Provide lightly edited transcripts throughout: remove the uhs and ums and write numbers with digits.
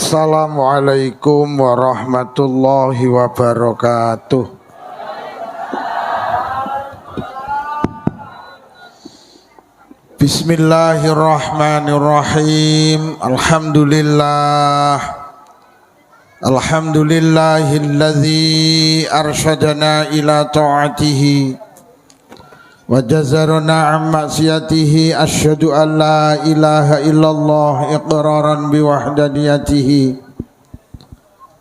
Assalamualaikum warahmatullahi wabarakatuh. Bismillahirrahmanirrahim. Alhamdulillahilladzi arsyadana ila ta'atihi wa jazarna an maksiyatihi. Asyhadu an la ilaha illallah iqraran biwahdaniyatihi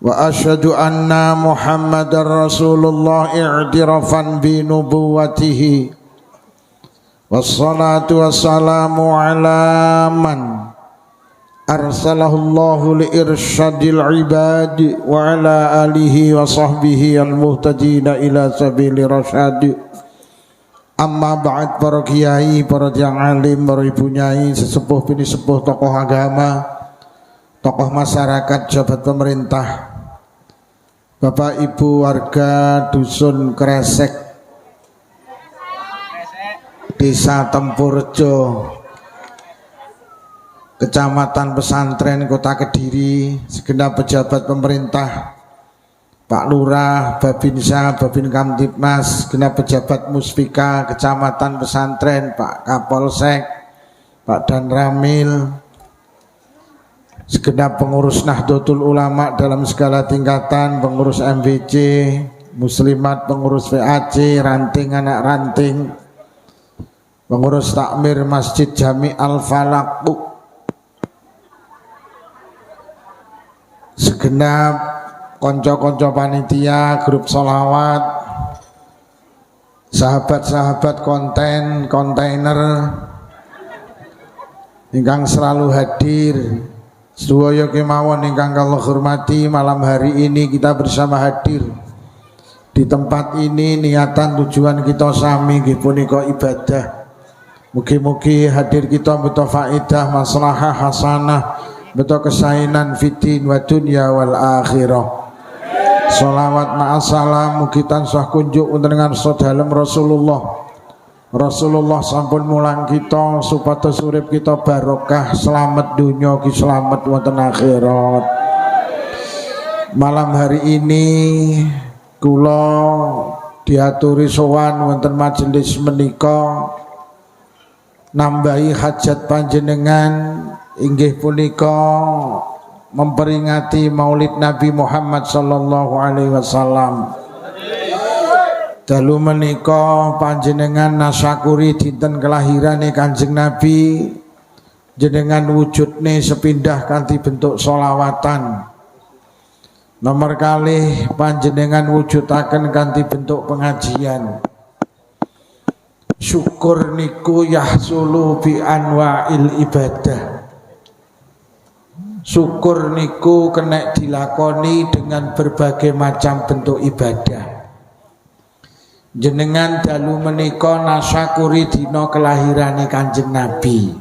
wa asyhadu anna muhammadar rasulullah i'tirafan binubuwatihi. Wassalatu wassalamu ala man arsalahullahu liirsyadil ibad wa ala alihi wa sahbihi al-muhtadina ila sabili rasyad. Amma ba'd, para kiai, para tiang alim, para ibu nyai, sesepuh bini sepuh, tokoh agama, tokoh masyarakat, jabat pemerintah, bapak ibu warga dusun Kresek, desa Tempurjo, kecamatan Pesantren, kota Kediri, segenap pejabat pemerintah, Pak Lurah, Babinsa, Babin Kamtibmas, segenap pejabat Muspika, kecamatan Pesantren, Pak Kapolsek, Pak Danramil, segenap pengurus Nahdlatul Ulama dalam segala tingkatan, pengurus MBC, Muslimat, pengurus VAC, ranting anak ranting, pengurus takmir Masjid Jami Al-Falaq, segenap konco-konco panitia, grup sholawat, sahabat-sahabat konten, kontainer ingkang selalu hadir, sedaya kemawon ingkang kula hormati. Malam hari ini kita bersama hadir di tempat ini, niatan tujuan kita sami nggih punika ibadah. Mugi-mugi hadir kita beto faedah, maslahah, hasanah, beto kesainan fitin wa dunya wal akhirah. Salawat ma'asalam mugi tansah kunjuk dengan sedalem Rasulullah sampun mulang kita supados urip kita barokah, selamat dunya ki selamat wonten akhirat. Malam hari ini kula diaturi sowan wonten majelis menika nambahi hajat panjenengan inggih punika memperingati Maulid Nabi Muhammad sallallahu alaihi wasallam. Dalu menika panjenengan nasyakuri dinten kelahirane Kanjeng Nabi, jenengan wujudne sepindah kanthi bentuk sholawatan. Nomor kalih panjenengan wujudaken kanthi bentuk pengajian. Syukur niku yahsulu bi anwa'il ibadah. Syukur niku kena dilakoni dengan berbagai macam bentuk ibadah. Jenengan dalu menika nasyakuri dina kelahirane Kanjeng Nabi.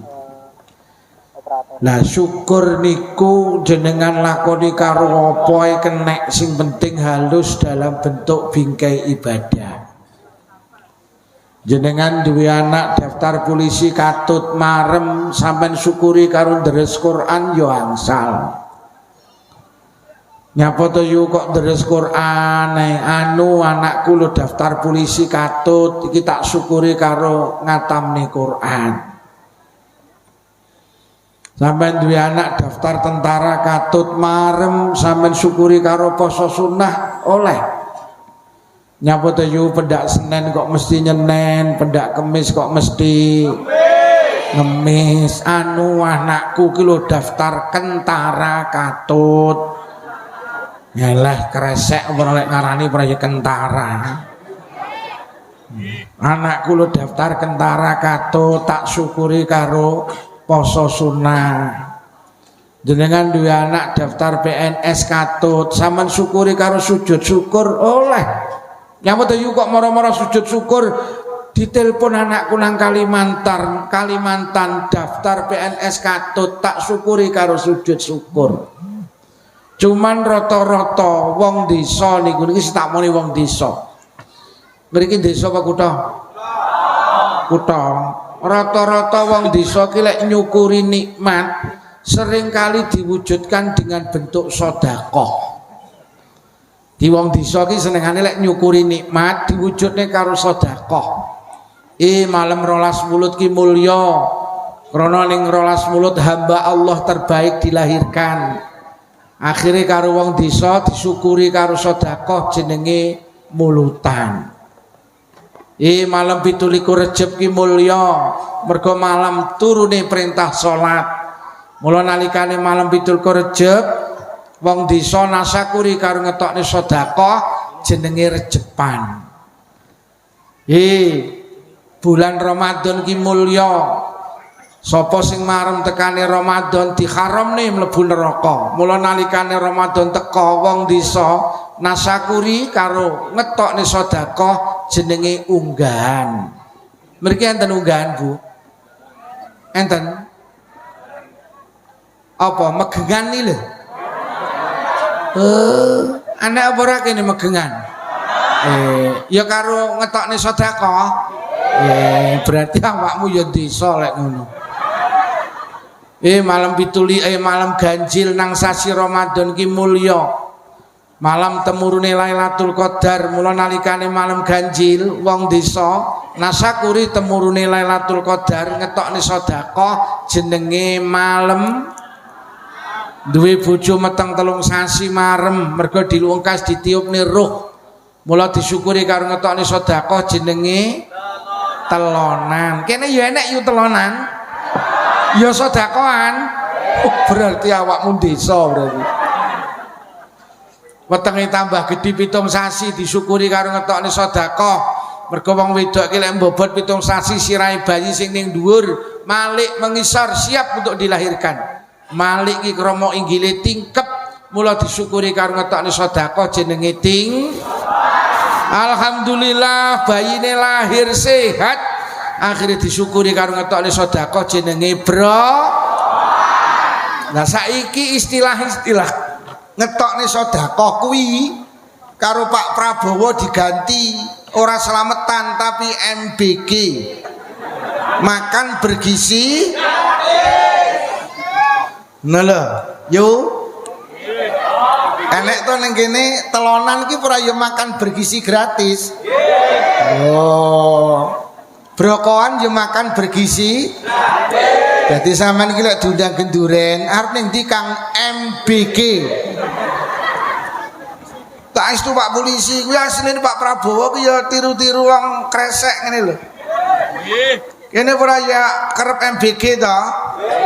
Lah syukur niku jenengan lakoni karo apa kena, sing penting halus dalam bentuk bingkai ibadah. Jenengan duwe anak daftar polisi katut marem, sampean syukuri karo deres Quran yo angsal. Nyapa to yu kok deres Quran anu anakku lo daftar polisi katut, iki tak syukuri karo ngatamne Quran. Sampean duwe anak daftar tentara katut marem, sampean syukuri karo poso sunnah oleh. Nyapa to yu pendak Senin kok mesti nyenen, pendak Kemis kok mesti ngemis. Anu anakku ki lho daftar kentara katut. Yalah Kresek ora lek ngarani proyek kentara. Anakku lho daftar kentara katut, tak syukuri karo poso sunnah. Jenengan duwe anak daftar PNS katut, sampean syukuri karo sujud syukur oleh. Nyapa to yu kok moro-moro sujud syukur, ditelepon anakku nang Kalimantan daftar PNS katut, tak syukuri karo sujud syukur. Cuman rata-rata wong desa niku niki tak muni wong desa. Mriki desa apa kutha? Kutha. Rata-rata wong desa ki lek nyukuri nikmat seringkali diwujudkan dengan bentuk sedekah. Di wong desa ki senengane lek nyukuri nikmat diwujudne karo sedekah. Malam 12 Mulud ki mulya. Krana ning 12 Mulud hamba Allah terbaik dilahirkan. Akhire karo wong desa disyukuri karo sedekah jenenge mulutan. Malam 17 Rejab ki mulya mergo malam turune perintah salat. Mula nalikane malam 17 Rejab wong desa nasakuri karo ngetokne sedekah jenenge rejepan. Bulan Ramadan ki mulya. Sapa sing marem tekane Ramadan diharamne mlebu neraka. Mula nalikane Ramadan teka wong desa nasakuri karo ngetokne sedekah jenenge unggahan. Mriki enten unggahan, Bu? Enten. Apa megengan iki lho? Anak apa ora kene megengan? Ya karo ngetokne sedekah. Berarti awakmu ya desa lek ngono. Malam malam ganjil nang sasi Ramadan ki mulya. Malam temurune Lailatul Qadar. Mula nalikane malam ganjil wong desa nasakuri temurune Lailatul Qadar ngetokne sedekah jenenge malam duwe bojo meteng 3 sasi marem mergo dilungkas ditiupne ruh. Mula disyukuri karo ngetokne sedekah jenenge telonan. Kene ya enek yu telonan. Ya sedekahan. Berarti awakmu desa berarti. Wetenge tambah gedhi 7 sasi disyukuri karo ngetokne sedekah. Mergo wong wedok ki lek mbobot 7 sasi sirahe bayi sing ning dhuwur malik mengisor siap untuk dilahirkan. Malik ki krama inggile tingkep mula disyukuri karo ngetokne sedekah jenenge Alhamdulillah bayine lahir sehat. Akhirnya disyukuri karo ngetokne sedekah jenenge Nah saiki istilah-istilah ngetokne sedekah kuwi karo Pak Prabowo diganti ora slametan tapi MBG. Makan bergizi. Nala, yo. Enek to ning kene telonan ki ora yo makan bergizi gratis. Brokoan yo makan bergizi. Jadi sampean iki lek diundang genduren arep ning ndi Kang MBG. Tak istu Pak polisi kuwi asline Pak Prabowo ki ya tiru-tiru wong kresek ngene lho. Nggih. Kene ora ya kerep MBG to.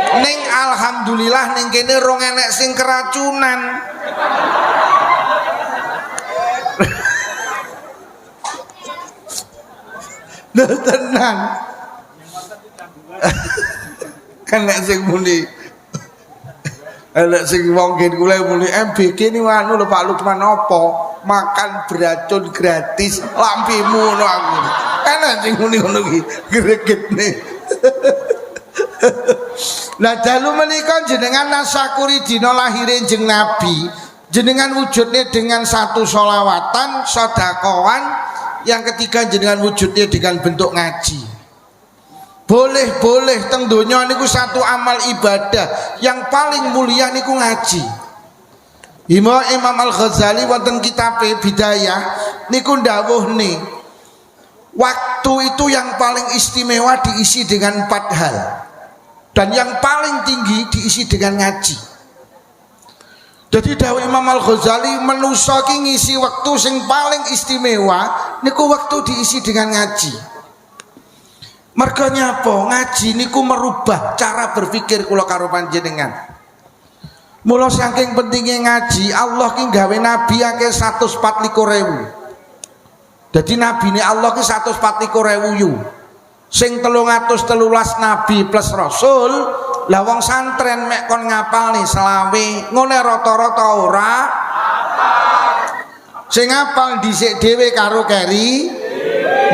Ning alhamdulillah ning kene rong enek sing keracunan. Tenan. Kan nek sing muni elek sing wong kene kula muni MBG ni anu lho Pak Lukman apa? Makan beracun gratis lampimu ngono aku. Enak sing muni ngono ki gregetne. Lah dalu menika jenengan nasakuri dina lahire jeneng Nabi. Jenengan wujudnya dengan satu sholawatan, sedekahan. Yang ketiga jenengan wujudnya dengan bentuk ngaji. Boleh teng donya niku satu amal ibadah yang paling mulia niku ngaji. Imam Al-Ghazali wonten kitab Bidayah niku ndawuhne waktu itu yang paling istimewa diisi dengan 4 hal dan yang paling tinggi diisi dengan ngaji. Jadi dawuh Imam Al-Ghazali manusa ki ngisi waktu sing paling istimewa niku waktu diisi dengan ngaji. Mergo nyapa ngaji niku merubah cara berpikir kula karo panjenengan. Mula saking pentingnya ngaji Allah ki gawe nabi akeh 124.000. Jadi nabi ini Allah ki 124.000 yu. Sing 313 nabi plus rasul. Lah wong santren mek kon ngapal nih selawe ngene rata-rata ora sing ngapal dhisik dhewe karo keri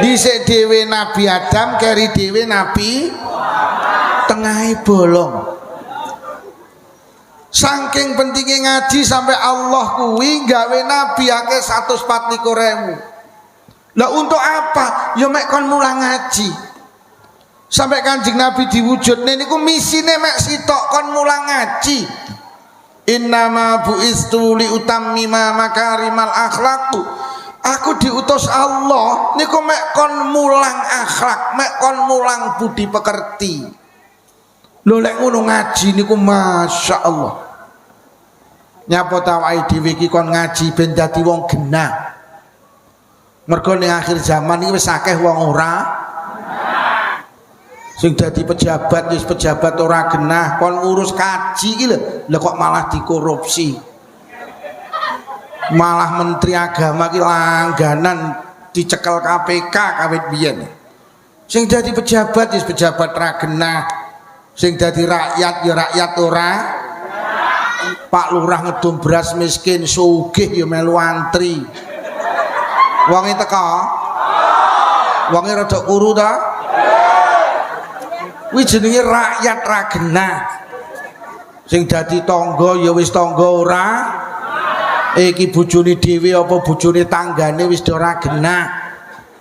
dhisik dhewe Nabi Adam keri dhewe Nabi tengahe bolong. Saking pentingnya ngaji sampai Allah kuwi gawe nabi akeh 124.000. Lah untuk apa? Ya mek kon mulang ngaji. Sampai Kanjeng Nabi diwujudne niku misine mek sitok kon mulang ngaji. Innama buistu li utammima makarimal akhlaq. Aku diutus Allah niku mek kon mulang akhlak, mek kon mulang budi pekerti. Lho lek ngono ngaji niku masyaallah. Nyapa tawai dhewe iki kon ngaji ben dadi wong genah. Mergo ning akhir zaman iki wis akeh wong ora sing dadi pejabat, wis pejabat ora genah, kon urus kaji iki lho kok malah dikorupsi. Malah menteri agama ki langganan dicekel KPK kawit biyen. Sing dadi pejabat wis pejabat ra genah, sing dadi rakyat ya rakyat ora. Pak Lurah ngedum beras miskin sugih ya melu antri. Wonge teka. Wonge rada kuru ta? Kuwi jenenge rakyat ra genah. Sing dadi tangga ya wis tangga ora. Iki bojone dhewe apa bojone tanggane wis ora genah.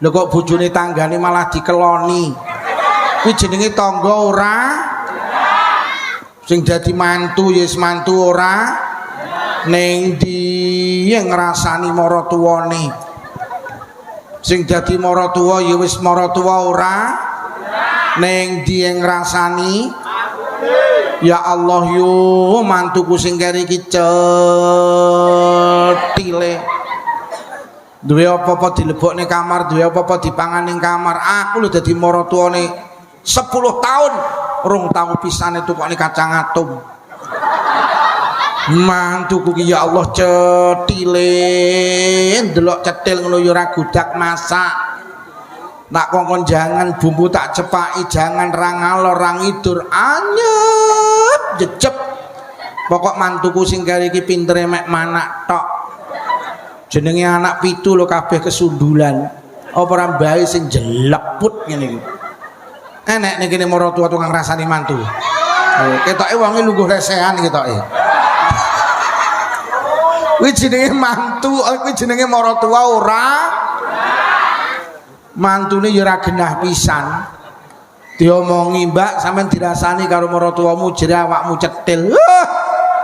Lho kok bojone tanggane malah dikeloni. Kuwi jenenge tangga ora. Sing dadi mantu ya wis mantu ora. Ning ndi ngrasani maratuwane. Sing dadi maratuwa ya wis maratuwa ora. Neng dia ngrasani ya Allah yo mantuku sing kere iki cetile duwe apa-apa dilebokne kamar, duwe apa-apa dipangan ning kamar. Aku lho dadi maratuwane 10 tahun rong tau pisane tukokne kacang atom. Mantuku ki ya Allah cetile ndelok cetil ngono ya ora gudak masak. Tak kongkon jangan bumbu tak cepaki, jangan rangalor rangidur anyep jejep. Pokok mantuku sing kare iki pintere mek manak tok. Jenenge anak pitu lho kabeh kesundulan. Apa ora mbae sing jeleput ngene iki. Enek ning kene maratuwa tukang rasani mantu. Ketoke wonge lungguh resehan ketoke. Kuwi jenenge mantu, kuwi jenenge maratuwa ora. Mantune ya ora genah pisan. Diomongi, "Mbak, sampean dirasani karo maratuwamu jere awakmu cetil."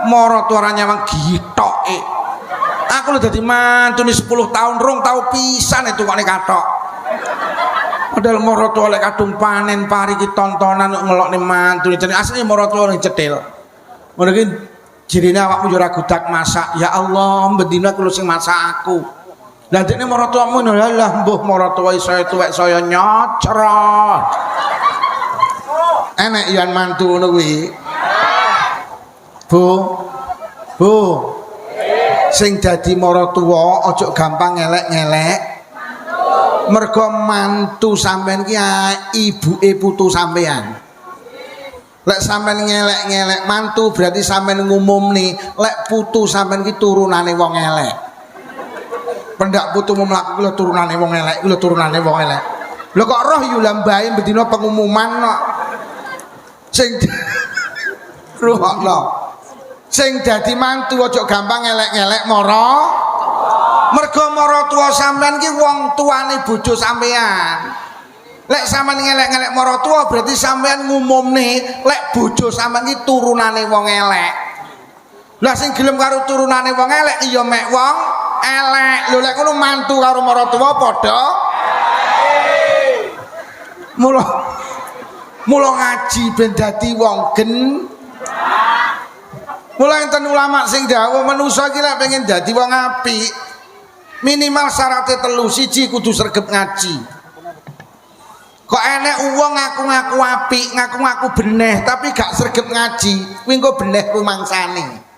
Maratuwa ora nyawang gitoke. Aku lho dadi mantune 10 tahun rong tau pisan itu kok kathok. Padahal maratuwa lek kadung panen pari ki tontonan ngelokne mantune jenenge asline maratuwa ning cetil. Ngono ki jerene awakmu ya ora gudak masak. Ya Allah, bendina kulo sing masak aku. Lah dekne maratuwamu lah mbuh maratuwa saya tuwek saya nyocrot. Enek yan mantu ngono kuwi. Bu. Sing dadi maratuwa aja gampang ngelek-ngelek. Mergo mantu sampean ki ibuke putu sampean. Lek sampean ngelek-ngelek mantu berarti sampean ngumumne lek putu sampean ki turunane wong elek. Pendak putumu mlaku kuwi turunane wong elek, kuwi turunane wong elek. Lho kok roh yu lambahe bedina pengumuman kok. Sing ruhakno. Sing dadi mantu aja gampang elek-elek mara. Mergo maratuwa sampean ki wong tuane bojo sampean. Lek sampean ngelek-ngelek maratuwa berarti sampean ngumumne lek bojo sampean ki turunane wong elek. Lah sing gelem karo turunane wong elek iya mek wong elek. Lho lek ngono mantu karo maratuwa padha mula ngaji ben dadi wong gen. Mula enten ulama sing dawuh manusa iki lek pengen dadi wong apik minimal syaratnya 3, siji kudu sregep ngaji. Kok enek wong ngaku-ngaku apik, ngaku-ngaku beneh tapi gak sregep ngaji, kuwi engko beneh rumangsane.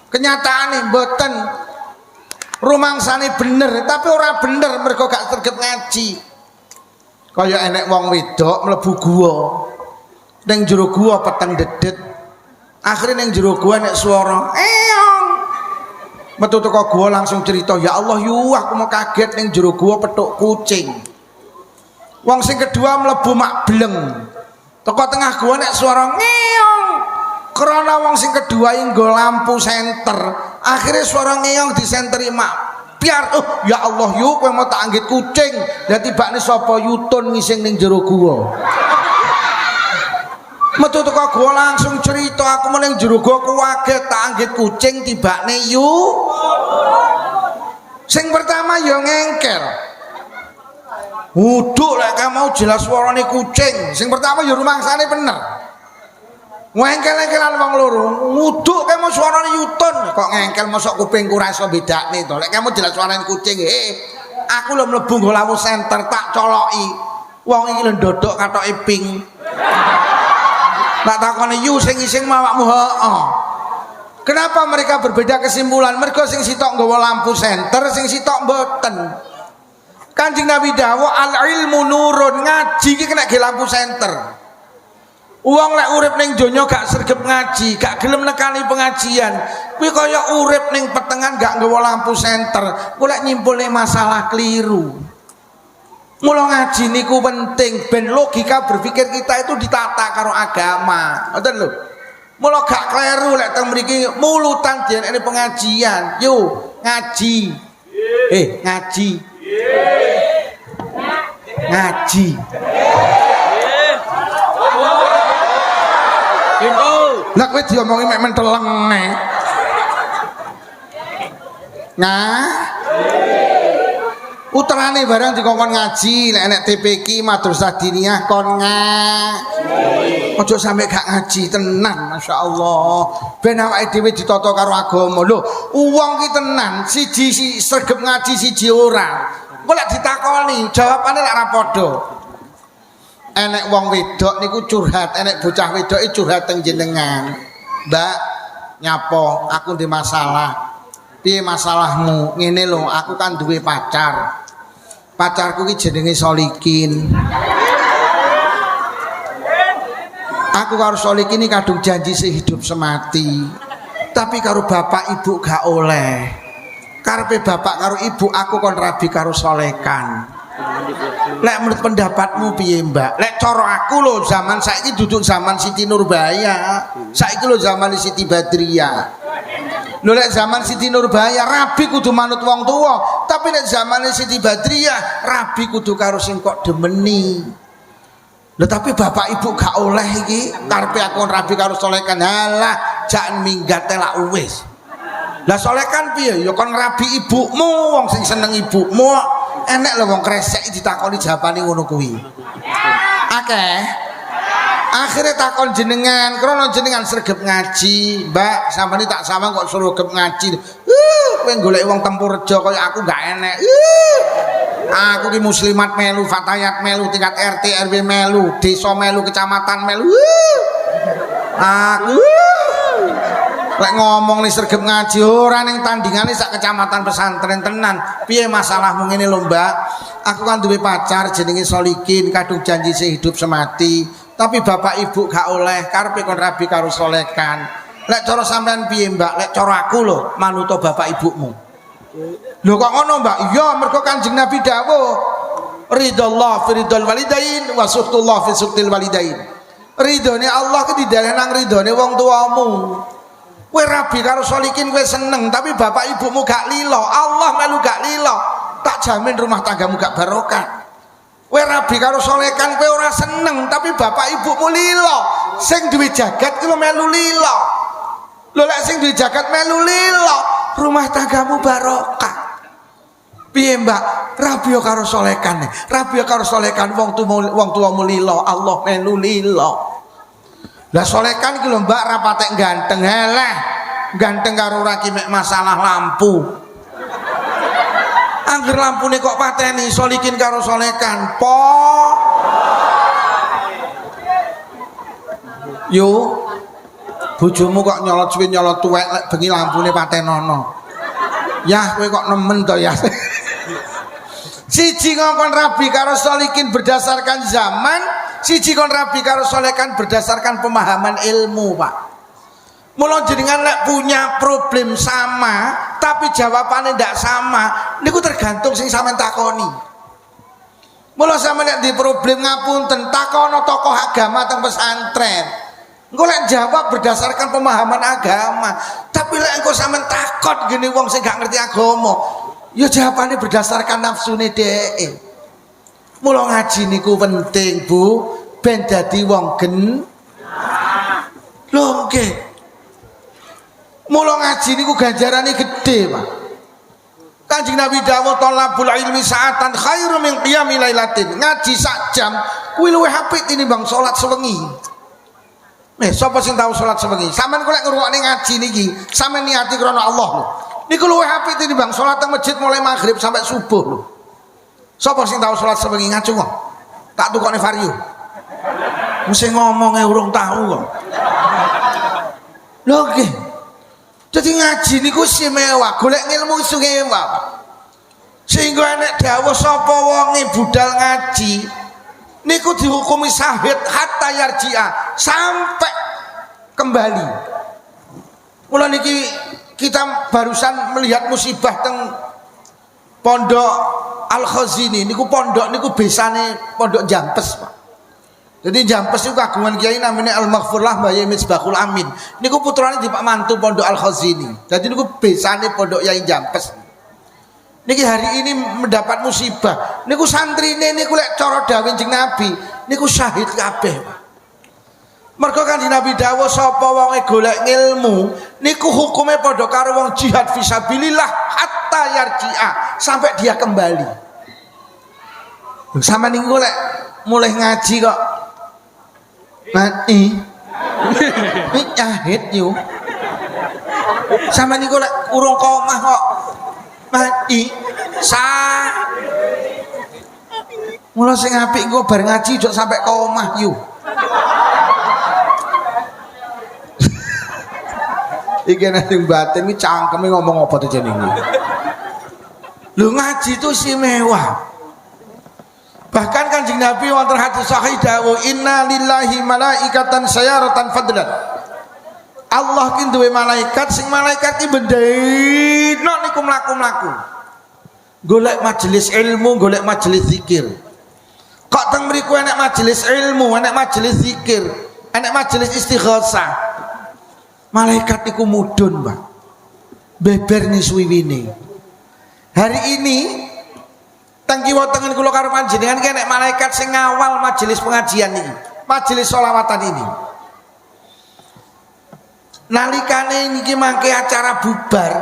Kenyataane mboten. Rumangsane bener tapi ora bener mergo gak sregep ngaji. Kaya enek wong wedok mlebu gua. Ning jero gua peteng dedet. Akhire ning jero gua nek swara, "Eong." Metu teko gua langsung cerita, "Ya Allah, yu aku mau kaget ning jero gua petuk kucing." Wong sing kedua mlebu mak bleng. Teko tengah gua nek swara, "Ngeong." Karena wong sing kedua nggo lampu senter, akhirnya suara ngeong disenteri mak piar. Ya Allah yuk kowe mau tak anggit kucing. Lah tibane sapa yutun ngising ning jero gua. Metu teko gua langsung cerita, aku meneng jero gua kaget tak anggit kucing tibakne yu. Sing pertama ya ngengkel. Wuduk lek mau jelas suarane kucing. Sing pertama ya rumangsane bener. Ngengkel-ngengkelan wong loro. Wuduk kae mau suarane yutun. Kok ngengkel mosok kupingku ra iso bedakne to. Lek kamu jelas suarane kucing, aku lho mlebu nggo lawu senter tak coloki. Wong iki lho ndodok katoke ping. Tak takoni yu sing ising mawakmu heeh. Kenapa mereka berbeda kesimpulan? Mergo sing sitok nggawa lampu senter, sing sitok mboten. Kanjeng Nabi dawuh al ilmu nurun, ngaji iki kena ge lampu senter. Wong lek urip ning donya gak sregep ngaji, gak gelem nekani pengajian, kuwi kaya urip ning petengan gak nggawa lampu senter, golek nyimpulne masalah keliru. Mula ngaji niku penting ben logika berpikir kita itu ditata karo agama. Ngoten lho. Mula gak kleru lek teng mriki mulutan diene pengajian. Yo, ngaji. Ngaji. Ngaji. Lah kowe diomongi mek menteleng nek. Uterane barang dikongkon ngaji, lek enek TPQ Madrasah Diniyah kon ngaji. Ojo sampe gak ngaji tenan, masyaallah. Ben awake dhewe ditata karo agama. Lho, wong ki tenan, siji sregep ngaji, siji ora. Engko lek ditakoni, jawabane lek ora padha. Enek wong wedok niku curhat, enek bocah wedoke curhat teng jenengan. Mbak, nyapo, aku ndek masalah. Piye masalahmu? Ngene lho, aku kan duwe pacar. Pacarku ki jenenge Solikin. Aku karo Solikin iki kadung janji sehidup semati. Tapi karo bapak ibu gak oleh. Karepe bapak karo ibu aku kon rabi karo Solekan. Lek menurut pendapatmu piye, Mbak? Lek cara aku lho zaman saiki duduk zaman Siti Nurbaya. Saiki lho zaman Siti Badriah. Lho lek zaman Siti Nurbaya rabi kudu manut wong tuwa, tapi lek zaman Siti Badriah rabi kudu karo sing kok demeni. Lho tapi bapak ibu gak oleh iki, karepe aku rabi karo Solekan. Halah, jan minggat lak wis. Lah Solekan piye? Ya kon rabi ibumu, wong sing seneng ibumu. Enek lho wong kresek ditakoni jawabane ngono kuwi. Akeh. Akhirnya takon jenengan, krono jenengan sregep ngaji, Mbak, sampeyan tak sawang kok suruh gep ngaji. Kowe golek wong Tempurjo kaya aku gak enek. Aku ki muslimat melu, fatayat melu, tingkat RT RW melu, desa melu, kecamatan melu. Aku lek ngomong nih sregep ngaji ora ning tandingane sak kecamatan pesantren tenan. Piye masalahmu ngene lho, Mbak? Aku kan duwe pacar jenenge Solikin, kadung janji sehidup semati. Tapi bapak ibu gak oleh, karepe kon rabi karo Solekan. Lek cara sampean piye, Mbak? Lek cara aku lho manut bapak ibumu. Lho kok ngono, Mbak? Iya, mergo Kanjeng Nabi dawuh, ridallah fi ridal walidain wa suhtullah fi suhtil walidain. Ridone Allah ki didaleh nang ridone wong tuamu. Kowe rabi karo Solikin kowe seneng, tapi bapak ibumu gak lilo, Allah melu gak lilo. Tak jamin rumah tanggamu gak barokah. Kowe rabi karo Solekan kowe ora seneng, tapi bapak ibumu lilo. Sing duwe jagat ki melu lilo. Lho lek sing duwe jagat melu lilo, rumah tanggamu barokah. Piye, Mbak? Rabi karo Solekan. Rabi karo Solekan wong tuamu lilo, Allah melu lilo. Lah Solekan ki lho, Mbak, ra patek ganteng, heleh. Ganteng karo ora ki mek masalah lampu. Angger lampune kok pateni Solikin karo Solekan. Yo, bojomu kok nyolot suwe nyolot tuwek lek bengi lampune patenono. Yah, kowe kok nemen to ya. Siji ngongkon rabi karo Solikin berdasarkan zaman, siji kon rabi karo Solekan berdasarkan pemahaman ilmu, Pak. Mula jenengan lek punya problem sama tapi jawabannya ndak sama, niku tergantung sing sampean takoni. Mula sampean nek di problem ngapunten takono tokoh agama teng pesantren. Engko lek jawab berdasarkan pemahaman agama, tapi lek engko sampean takut gini wong sing gak ngerti agama, ya jawabannya berdasarkan nafsune dhek. Mula ngaji niku penting, Bu, ben dadi wong nggih. Mula ngaji niku ganjarane gedhe, Pak. Kanjeng Nabi dawuh talabul ilmi sa'atan khairu min qiyami lailatin. Ngaji sak jam kuwi luwih apik tinimbang salat sewengi. Sapa sing tau salat sewengi? Sampeyan kok lek ngrungokne ngaji niki, sampeyan niati krana Allah lho. Niku luwih apik tinimbang salat teng masjid mulai maghrib sampai subuh lho. Sapa sing tau salat sewengi ngacu kok? Tak tukokne Vario. Mesti ngomongnya urung tahu kok. Lho nggih. Dadi ngaji niku istimewa, golek ilmu istimewa. Sehingga nek dawuh sapa wonge budal ngaji niku dihukumi syahid hatta yarji'a, sampai kembali. Mula niki kita barusan melihat musibah teng Pondok Al-Khazini niku pondok niku besane pondok Jampes, Pak. Jadi Jampes itu kagungan kiai namanya Al-Maghfurlah Mbah Yai Misbahul Amin. Niku putrane di Pak Mantu Pondok Al-Khazini. Jadi niku besane pondok Yai Jampes. Niki hari ini mendapat musibah. Niku santrine niku lek cara dawuh Kanjeng Nabi, niku syahid kabeh. Mergo Kanjeng Nabi dawuh sapa wonge golek ilmu, niku hukume padha karo wong jihad fisabilillah hatta yarji'a, sampai dia kembali. Sama niku lek mulai ngaji kok mati ini syahid yo. Sama niku lek urung komah kok mati mula sing apik engko bar ngaji jok sampai komah yo. Iki nek sing batin iki cangkeme ngomong apa to jenenge. Lho ngaji itu istimewa. Bahkan Kanjeng Nabi wonten hadis sahih dawuh inna lillahi malaikatan sayaratan fadlan. Allah ki duwe malaikat sing malaikat iki bendina niku mlaku-mlaku. Golek majelis ilmu, golek majelis zikir. Kok teng mriku enek majelis ilmu, enek majelis zikir, enek majelis istighosah. Malaikat niku mudhun, Pak. Beber suwiwine. Hari ini teng kiwa tengen kula karo panjenengan ki enek malaikat sing ngawal majelis pengajian iki, majelis sholawatan ini. Nalikane niki mangke acara bubar,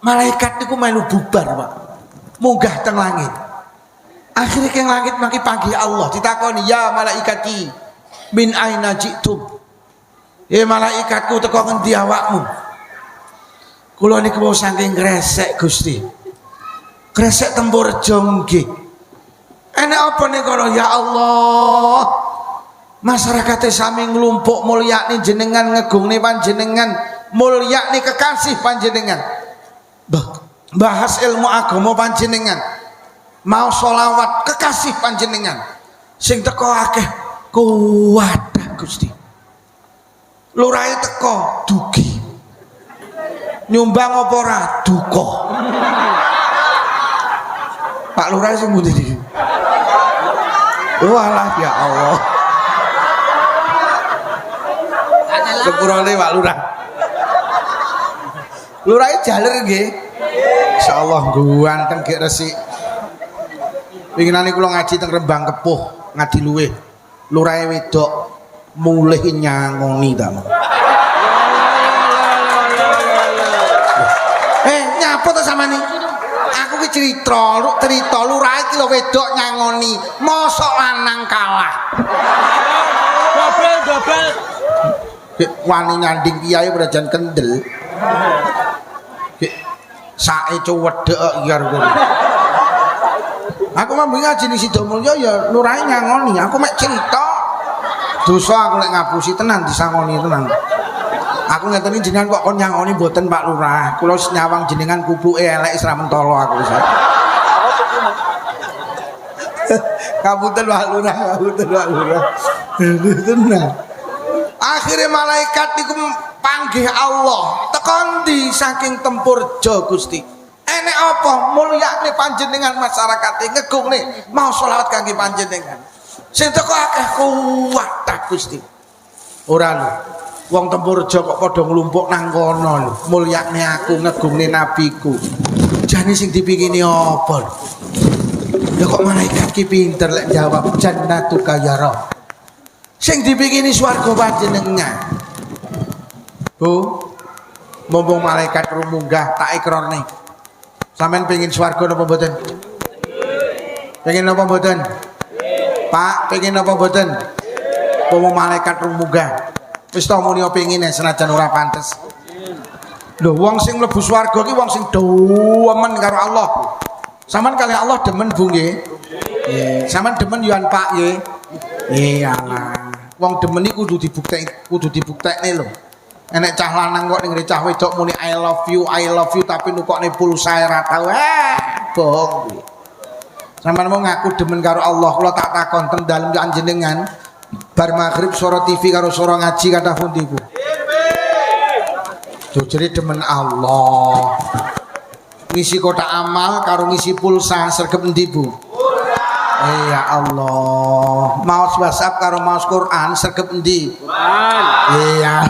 malaikat niku melu bubar, Pak. Munggah teng langit. Akhirnya ke langit mangke panggih Allah ditakoni, "Ya malaikati, min aina ji'tum?" Malaikatku teko ngendi awakmu? Kula niku mau saking gresek Gusti. Gresek Temborejo nggih. Enek apa nih kono? Ya Allah, masyarakat sami nglumpuk mulyakne jenengan, ngegungne panjenengan, mulyakne kekasih panjenengan, bahas ilmu agama panjenengan, mau sholawat kekasih panjenengan, sing teko akeh kuwadah Gusti. Lurahe teko dugi, nyumbang apa ora duka. Pak Lurah sing pundi iki? Walah ya Allah. Sepurane Pak Lurah. Lurahe jaler nggih. Insyaallah ganteng gek resik. Pinginane kula ngaji teng Rembang Kepuh, ngadi luweh. Lurahe wedok mulih nyangoni ta. Nyapa to sampean iki? Aku ki cerita lurah iki lho wedok nyangoni, mosok lanang kalah. Dobel. Wani nyanding kiai brajan kendel. Sae cuwedhek iki karo kowe. Aku mambu ngaji ning Sidomulyo ya lurahe nyangoni, aku mek cerita. Dosa aku lek ngapusi tenan disangoni tenan. Aku ngeten iki jenengan kok kon nyangoni mboten Pak Lurah. Kula nyawang jenengan kubuke elek Isra Mentolo aku. Kapunten Pak Lurah, kapunten Pak Lurah. Tenan. Akhire malaikat niku panggih Allah. Tekan ndi saking Tempurjo Gusti. Enek apa mulyane panjenengan masyarakat ngegungne mau selawat kangge panjenengan. Sing teko akeh kuwat ta Gusti. Ora lho. Wong Tempurjo kok padha nglumpuk nang kono lho. Mulyane aku ngegungne nabiku. Jane sing dipingini apa? Ya kok malaikat ki pinter lek jawab jannatuka ya Rabb. Sing dipingini swarga panjenengan. Bu, mumpung malaikat rumunggah tak ikrarne. Sampeyan pengin swarga napa mboten? Pengin napa mboten? Pak, pengin napa mboten? Mumpung malaikat rumunggah. Wis ta muni pengin senajan ora pantes. Lho wong sing mlebu swarga ki wong sing demen karo Allah. Sampeyan kali Allah demen Bu nggih. Nggih, sampeyan demen yo Pak nggih. Iyalah. Wong demen iki kudu dibuktekne lho. Enek cah lanang kok ning cah wedok muni I love you tapi nukokne pulsa ora tau. Bohong kuwi. Sampeyan mau ngaku demen karo Allah, kula tak takon ten dalem panjenengan bar maghrib suara TV karo suara ngaji kathah pundi Bu? Jadi demen Allah. Ngisi kotak amal karo ngisi pulsa sregep endi Bu? Ya Allah. Maos WhatsApp karo maos Quran sregep endi? Iya.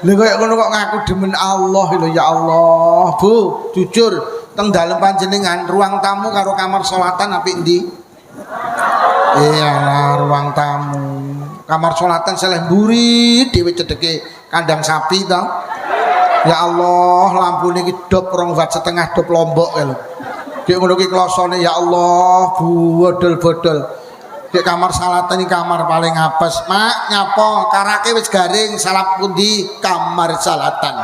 Lha kok ngono kok ngaku demen Allah lho ya Allah. Bu, jujur teng dalem panjenengan ruang tamu karo kamar sholatan apik endi? Iyalah ruang tamu. Kamar sholatan seleh mburi dhewe cedeke kandang sapi to. Ya Allah, lampune iki dop 2 watt setengah dop Lombok lho. Dik ngono ki klosone ya Allah, bodol-bodol. Dik kamar sholatan iki kamar paling apes. Mak, nyapa? Karake wis garing, salap pundi? Kamar sholatan.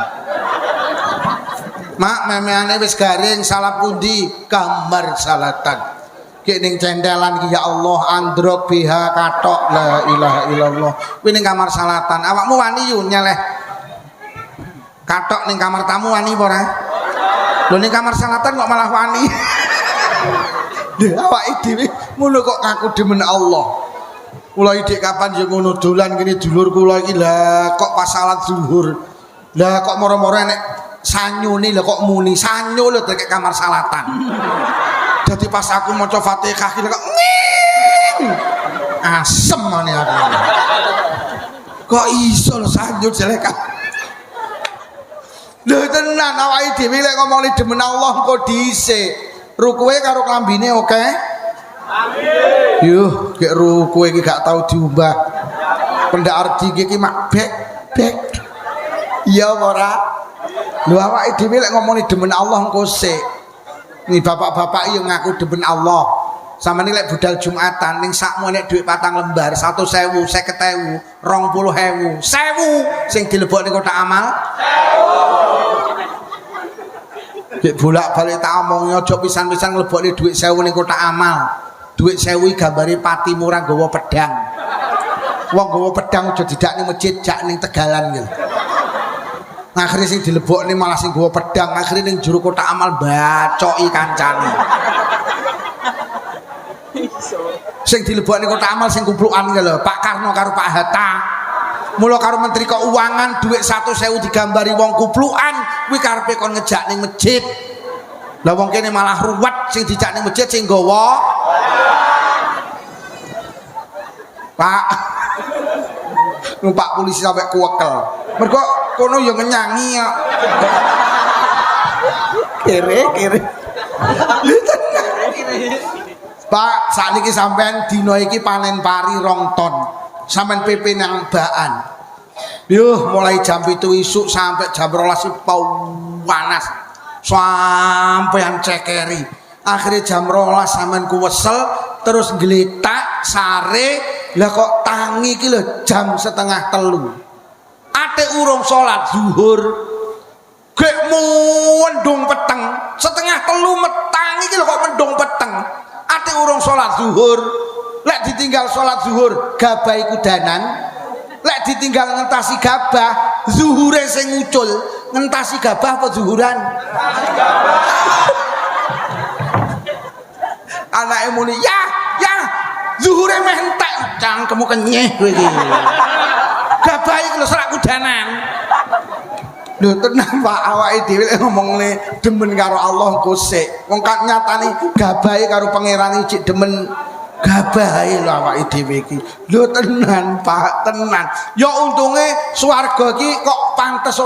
Mak, memeane wis garing, salap pundi? Kamar sholatan. Ki ning cendelan iki ya Allah androk BH katok la ilaha illallah. Kuwi ning kamar salatan. Awakmu wani yo nyeleh. Katok ning kamar tamu wani apa ora? Lho ning kamar salatan kok malah wani. Lho awake dhewe ngono kok ngaku demen Allah. Kula iki kapan yo ngono dolan kene dulur kula iki lah kok pas salat zuhur. Lah kok moro-moro enek sanyune lho kok muni sanyo lho dek kamar salatan. Jadi pas aku maca Fatihah kira kok asem mane aku. Kok iso lho sanjut jelek. Lho tenan awake dhewe lek ngomong demen Allah kok dhisik. Rukuwe karo klambine oke? Amin. Yuh, gek rukuwe iki gak tau diubah. Pendak arti iki mak bek. Iya ora? Lho awake dhewe lek ngomong demen Allah engko sik. Nih bapak-bapak yang ngaku demen Allah. Sama nih lek budal Jumatan ning sakmu nek dhuwit 4 lembar 1.000, 50.000, 20.000, 1.000 sing dilebok ning kotak amal. 1.000. Nek bolak-balik tak omongi aja pisan-pisan nglebokne dhuwit 1.000 ning kotak amal. Dhuwit 1.000 gambare pati murah nggawa pedang. Wong nggawa pedang aja didak ning masjid, jak ning tegalan gitu. Akhirnya sing dilebok nih malah sing gua pedang, akhirnya ning juru kotak amal bacoki kancane. Sing dilebok nih kotak amal sing kumplukan iki lho, Pak Karno karo Pak Hatta. Mula karo Menteri Keuangan dhuwit 1.000 digambari wong kumplukan, kuwi karepe kon ngejak ning masjid. Lah wong kene malah ruwet sing dijak ning masjid sing nggawa. Pak. Numpak polisi sampai kuwekel. Mergo kono yo ngenyangi ya. Kere. Pak, sakniki sampean dina iki panen pari 2 ton. Sampean PP nang baan. Yuh, mulai jam 7 isuk sampai jam 12 panas. Sampean cekeri. Akhirnya jam 12 sampean kuwesel terus gletak sare. Lah kok tangi iki lho jam 2:30. Ate urung salat zuhur. Gek mendung peteng, 2:30 metang iki lho kok mendung peteng. Ate urung salat zuhur. Lek ditinggal salat zuhur, gabah kudanan. Lek ditinggal ngentasi gabah, zuhure sing ngucul. Ngentasi gabah apa zuhuran? Anake muni, "Ya, zuhure meh entek, cangkemmu kenyeh kowe iki." Gabah iki lho serak kudanan. Lho tenan Pak awake dhewe ngomongne demen karo Allah engko sik. Wong kan nyatani gabahe karo pangeran iki demen gabahe lho awake dhewe iki. Lho tenan Pak, tenan. Ya untunge swarga iki kok pantes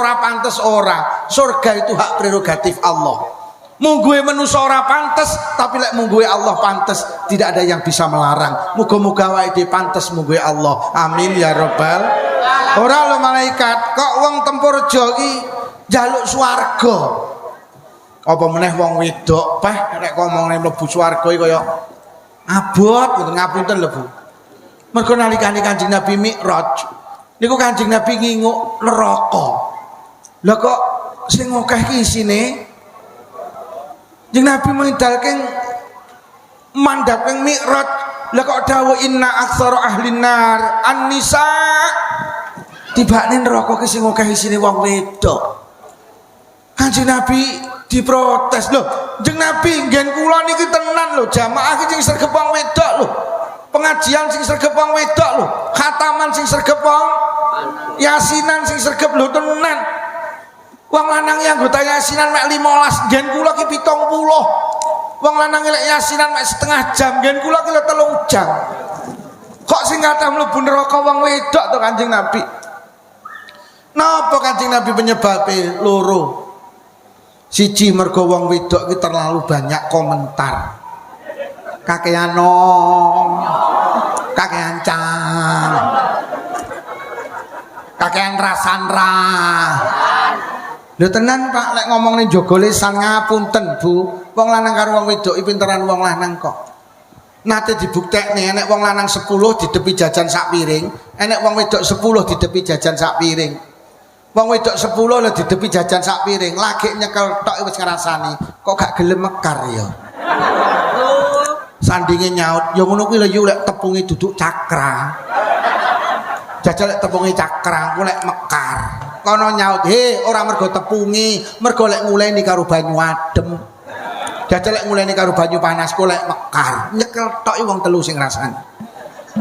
ora. Surga itu hak prerogatif Allah. Mungguhe manusa ora pantes, tapi lek mungguhe Allah pantes, tidak ada yang bisa melarang. Muga-muga awake dhewe pantes mungguhe Allah. Amin ya rabbal Ora lho malaikat, kok wong Tempurjo iki njaluk swarga. Apa meneh wong wedok peh nek ngomongne mlebu swarga iki kaya abot ngoten ngapunten lho Bu. Mergo nalikane Kanjeng Nabi Mi'raj niku Kanjeng Nabi nginguk neraka. Lah kok sing akeh iki isine Kanjeng Nabi mengidalke mandhap ing Mi'raj. Lah kok dawuh inna aktsara ahlin nar an-nisa. Tibane neraka ki sing akeh isine wong wedok. Kanjeng Nabi diprotes lho, Kanjeng Nabi nggen kula niki tenan lho, jamaah iki sing sregep wong wedok lho. Pengajian sing sregep wong wedok lho, khataman sing sregep wong yasinan sing sregep lho tenan. Wong lanang yang anggota yasinan mek 15, nggen kula ki 70. Wong lanang lek yasinan mek setengah jam, nggen kula ki 3 jam. Kok sing kathah mlebu neraka wong wedok to Kanjeng Nabi? Napa Kanjeng Nabi penyebabe loro? Siji mergo wong wedok ki terlalu banyak komentar. Kakean nom, kakean can, kakean rasanra. Lho tenan Pak lek ngomong ning jaga lisan ngapunten Bu. Wong lanang karo wong wedok iki pinteran wong lanang kok. Nate dibuktekne enek wong lanang 10 didepi jajan sak piring, enek wong wedok 10 didepi jajan sak piring. Wong wedok 10 lho didepi jajan sak piring, lagi nyekel tok wis ngrasani, kok gak gelem mekar ya. Sandinge nyaut, ya ngono kuwi lho yu lek tepunge duduk cakra. Jajal lek tepunge cakra, ku lek mekar. Kono nyaut, "He, ora mergo tepungi, mergo lek nguleni karo banyu adem." Jajal lek nguleni karo banyu panas, ku lek mekar. Nyekel tok wong telu sing ngrasani.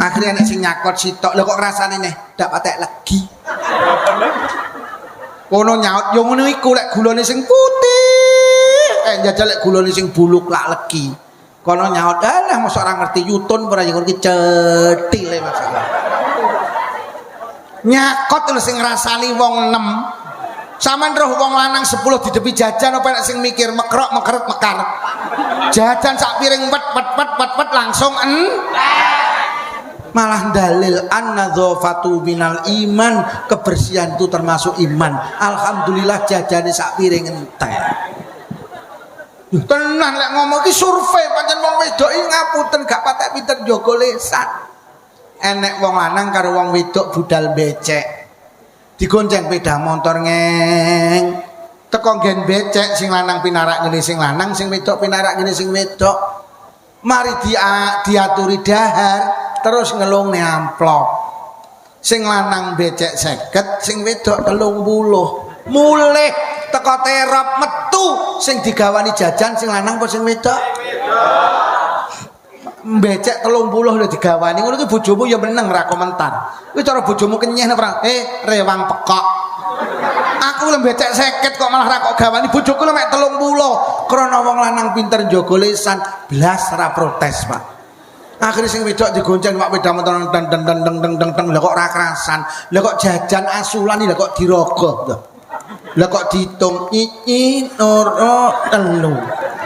Akhirnya nek sing nyakot sitok, lho kok ngrasani neh ndak patek legi. Kono nyaut, yo ngono iku lek gulane sing putih. Jajal lek gulane sing buluk lak legi. Kono nyaut, alah mosok ora ngerti yutun ora yo iki cethile masalah. Nyakot lho sing ngrasani wong 6. Saman roh wong lanang 10 didepi jajan apa nek sing mikir mekrok mekeret mekar. Jajan sak piring pet langsung malah dalil an-nadzafatu minal iman, kebersihan itu termasuk iman. Alhamdulillah jajane sak piring entek. Tenan lek ngomong ki survei pancen wong wedok iki ngapunten gak patek pinter njaga lisan. Enek wong lanang karo wong wedok budal becek. Digonceng sepeda motor ngeng. Teko nggen becek sing lanang pinarak ngene sing lanang, sing wedok pinarak ngene sing wedok. Mari diaturi dahar terus ngelungne amplop. Sing lanang becek 50, sing wedok 30. Mulih teko terop metu sing digawani jajan sing lanang apa sing wedok? Becek 30 lho digawani ngono ki bojomu ya meneng ra komentar. Kuwi cara bojomu kenyeh ora? Rewang pekok. Aku lho becek 50 kok malah ra kok gawani bojoku lho mek 30. Krana wong lanang pinter njaga lisan, blas ra protes, Pak. Akhirnya sing wedok digonceng Pak peda motor deng lha kok ora kerasan. Lah kok jajan asulan lha kok dirogoh to. Lah kok diitung iki loro telu.